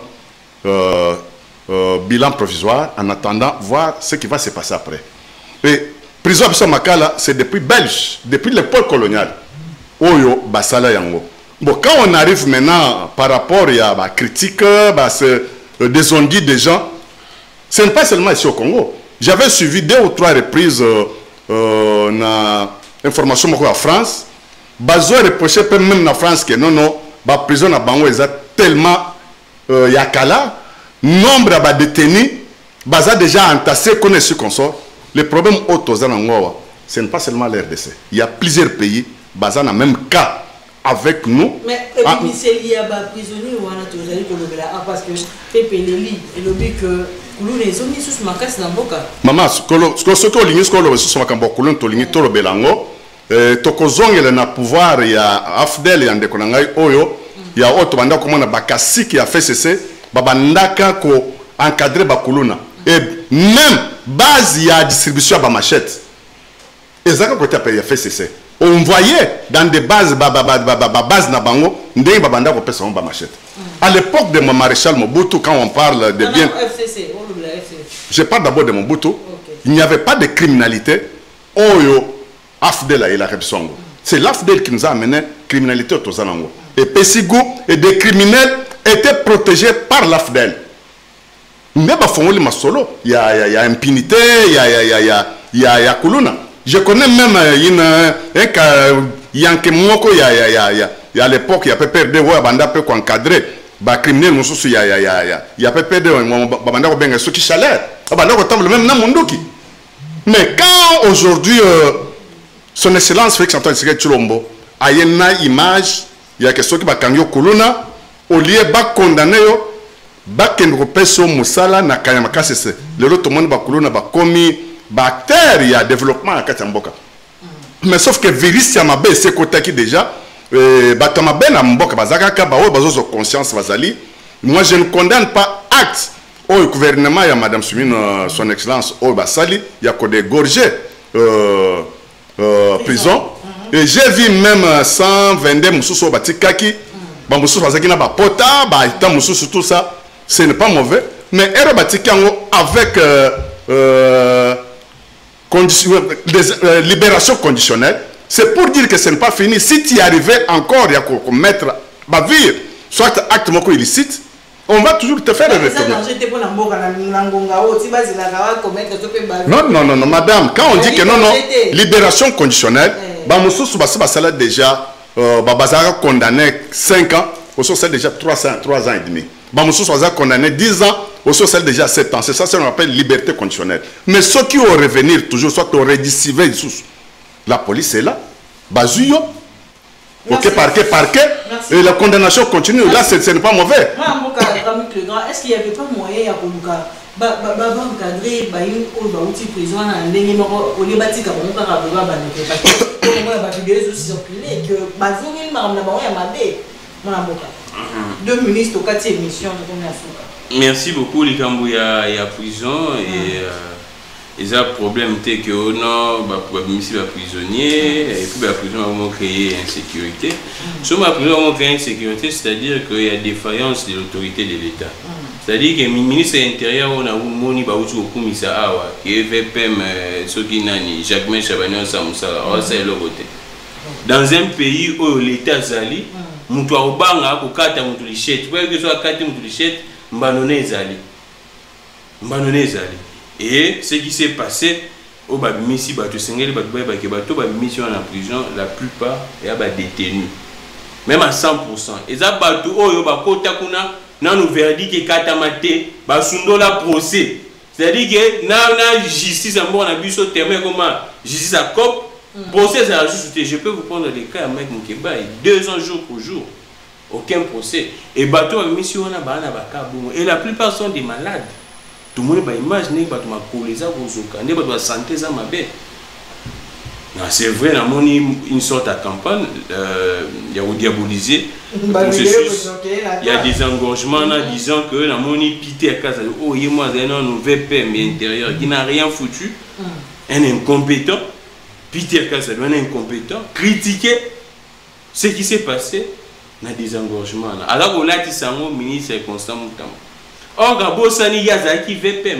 bilan provisoire, en attendant voir ce qui va se passer après. Et prison à Makala, c'est depuis belge, depuis l'époque coloniale. Oyo basala yango. Bon, quand on arrive maintenant par rapport à la critique, des ondits des gens, ce n'est pas seulement ici au Congo. J'avais suivi 2 ou 3 reprises na information en France. Bazo reproché même en France que non, la prison à Bango est tellement yakala, nombre de détenus, baza déjà entassé, connaissez qu'on sort. Le problème ce n'est pas seulement l'RDC. Il y a plusieurs pays. Bazan a même cas avec nous. Mais il y a des prisonniers parce que Pepe Leli et le but que les zones sous ma casse dans Boka. Maman, ce que l'Union scolaire sous ma cambocoulon, Tolini Toro Belango, Tokozong et le pouvoir, il y a Afdel et Andekonangai Oyo, il y a autre banda comme on a Bakassi qui a fait cesser, Babandaka ko encadré Bakuluna. Et même base, il y a distribution à Bamachette. Et ça, quand il a fait cesser. On voyait dans des bases, bases Nabango, ndenge babanda ko pesa ba machette. À l'époque de mon maréchal Mobutu, quand on parle de bien, je parle d'abord de Mobutu. Il n'y avait pas de criminalité. Oyo Afdel et la Repsongo. C'est l'Afdel qui nous a amené criminalité au Tozanango. Et Pessigou et des criminels étaient protégés par l'Afdel. Mais il y a impunité, il y a Kuluna. Je connais même il y a à l'époque, il y a PPRD, il y a peu encadré. Les criminels, il y a PPRD, il y a ceux qui chalèrent. Mais quand aujourd'hui, son excellence Félix Antoine Tshisekedi Tshilombo a une image, il y a quelque chose qui va changer Kuluna, au lieu de condamner, il y a Moussala, na Kanyamaka, c'est le lot, tout le monde va Kuluna, va commis. Bactère, il y a développement à Katamboka. Mais sauf que virus Yamabe, c'est côté qui déjà, Batamabe na Mboka, Bazaka, Bao, Bazo, conscience, Bazali. Moi, je ne condamne pas acte au gouvernement, il y a Madame Soumine, son excellence, au Basali, il y a que des gorgés prison. Et j'ai vu même 122 Moussous Batikaki, Bamoussous Bazaki, Bapota, Baïta Moussous, tout ça. Ce n'est pas mauvais. Mais Ero Batikango avec. Libération conditionnelle, c'est pour dire que ce n'est pas fini. Si tu y arrivais encore à mettre bavir, soit acte illicite, on va toujours te faire retourner. Non, madame, quand on dit que non, libération conditionnelle, déjà, condamné 5 ans, c'est déjà 3 ans et demi. Bamoussou soit condamné 10 ans, aussi celle déjà 7 ans. C'est ça qu'on appelle liberté conditionnelle. Mais ceux qui vont revenir toujours, soit au rédissivé, la police est là. Bazouyo, ok, parquet. Et la condamnation continue. Là, ce n'est pas mauvais. Est-ce qu'il n'y avait pas moyen d'encadrer une prison deux ministres au 4e émission. Merci beaucoup, Likambo, il y a prison ils ont problème tel que au nord ici les prisonniers et puis la prison vont créer insécurité. Sur ma prison vont créer insécurité, c'est-à-dire qu'il y a défaillance de l'autorité de l'État. C'est-à-dire que le ministre de l'Intérieur on a moni ba uti okumisa awa qui VPM soki nani Jacques Chabani Samusala ça est le côté. Dans un pays où l'État zali mutu obanga ko kata mutu lichette, pour que soit kata mutu lichette mbanone zali. Et ce qui s'est passé au Babimisi, Bato Sengeli, Bato Babimisi en prison, la plupart y a des détenus. Même à 100%. Et ça, Bato, Oyo, Bakota Kuna, nan nous verdict que Katamate, Basundo la procès. C'est-à-dire que, na justice, on a vu ce terme comme justice à COP, procès à la justice. Je peux vous prendre des cas, mec, Moukeba, 2 ans jour pour jour. Aucun procès. Et Bato Babimisi, on a Bakabou. Et la plupart sont des malades. Tout le monde imagine que tu as santé, c'est vrai, il y a une sorte de campagne, il y a diabolisé le processus. Il y a des engorgements disant que Peter Kassal, oh, il y a un VPM intérieur qui n'a rien foutu, un incompétent, Peter Kassal, un incompétent, critiquer ce qui s'est passé dans des engorgements. Alors, là, il y a un ministre Constant Moutama. Or, Gabo Sani Yazaki VPM.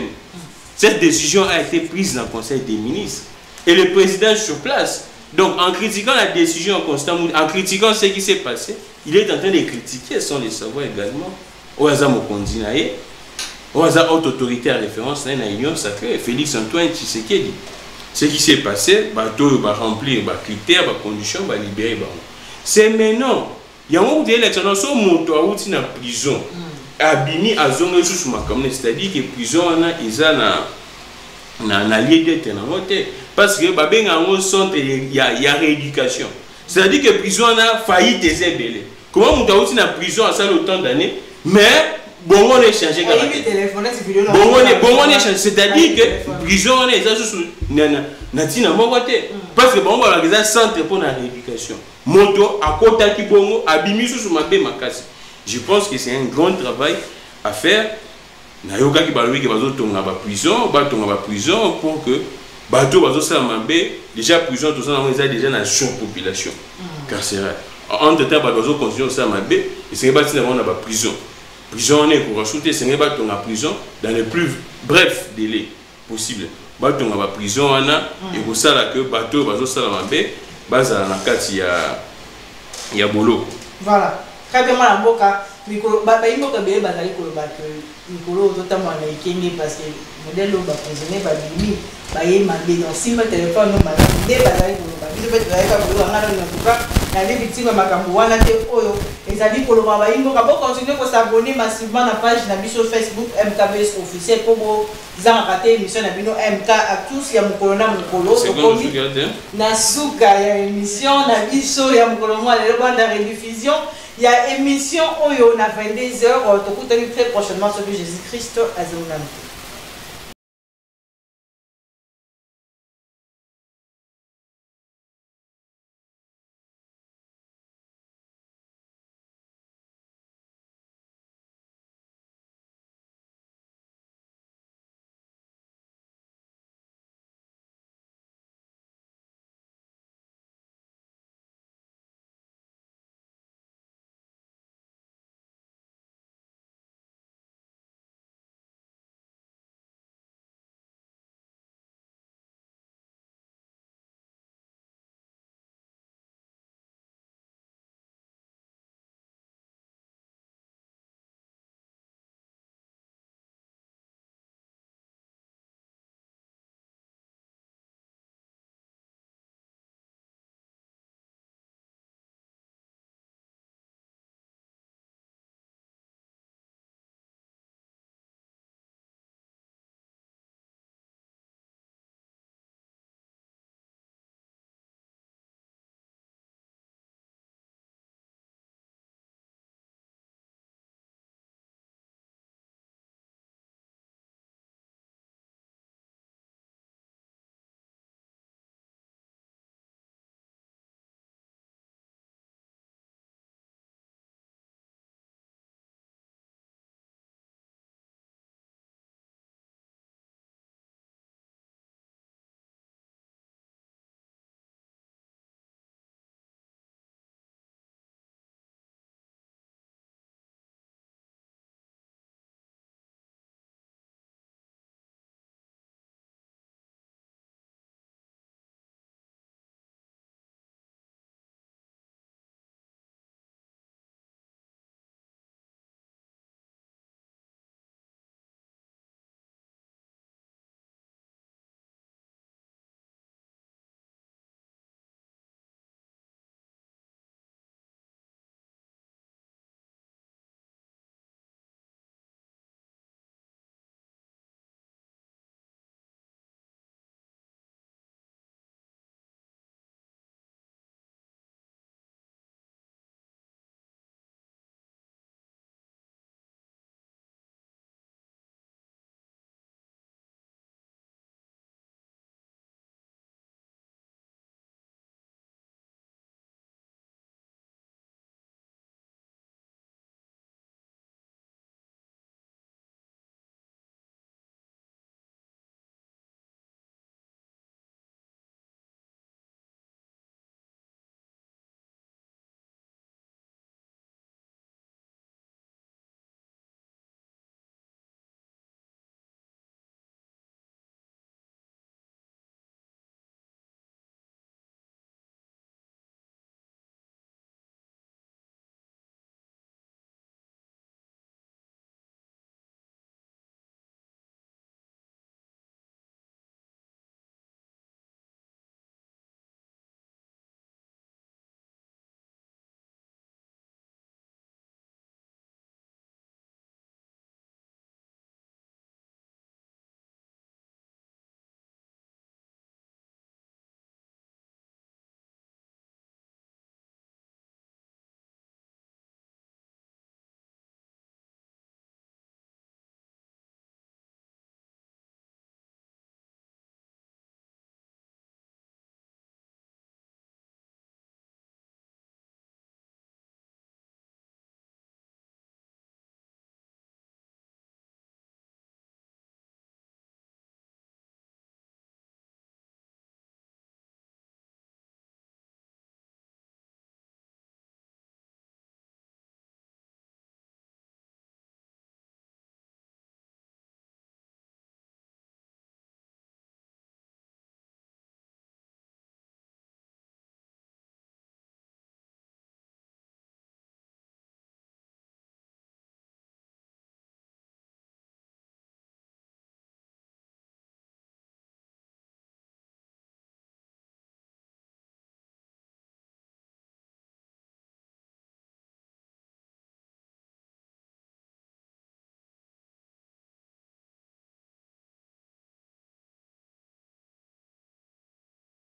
Cette décision a été prise dans le Conseil des ministres. Et le président sur place. Donc, en critiquant la décision en critiquant ce qui s'est passé, il est en train de critiquer, sans le savoir également, Oaza Mokondinaye, Oaza haute autorité à référence, dans l'Union sacrée, Félix Antoine Tshisekedi. Ce qui s'est passé, bateau va remplir les critères, les conditions, va libérer. C'est maintenant. Il y a un élection dans son moto à la prison. Abimi a zonge sous ma commune, c'est-à-dire que prison ils ont un lieu d'être parce que babé a un centre il y a rééducation. C'est-à-dire que prison a failli des ébélés. Comment on a aussi dans prison à ça autant d'années, mais bon on est changé. Bon on est changé, c'est-à-dire que prison on est sous natina mokoté parce que bon on a un centre pour la rééducation. Moto à côté qui bongo abimi sous ma bé makasi. Je pense que c'est un grand travail à faire. Nayoka qui balou qui bazo tonga ba prison pour que bateau bazo salamabé déjà prison tout ça on est déjà dans surpopulation carcérale. Entre temps bazo continuer salamabé et c'est pas si on a ba prison. Prison on est pour rajouter c'est pas tonga prison dans les plus brefs délais possible. Ba tonga ba prison ana et pour ça là que bateau bazo salamabé baza na kati ya bolo. Voilà. Très bien, la boca, Mikolo, il faut que les batailles Mikolo, notamment les Kenya, parce que le modèle va prisonnier, va diminuer, va y demander dans 6 mois de téléphone, non, des batailles pour le papier, de fait, en tout cas, la victime de Macambouana, les amis pour le travail, il faut continuer à s'abonner massivement à la page sur Facebook MKBS officiel pour vous rater l'émission MK à tous, il y a mon colonel Mokolo, Nasuka, il y a émission, Nabiso, il y a mon colonel, il y a la rediffusion. Il y a émission où on a 22h, très prochainement sur Jésus-Christ à Zéonam.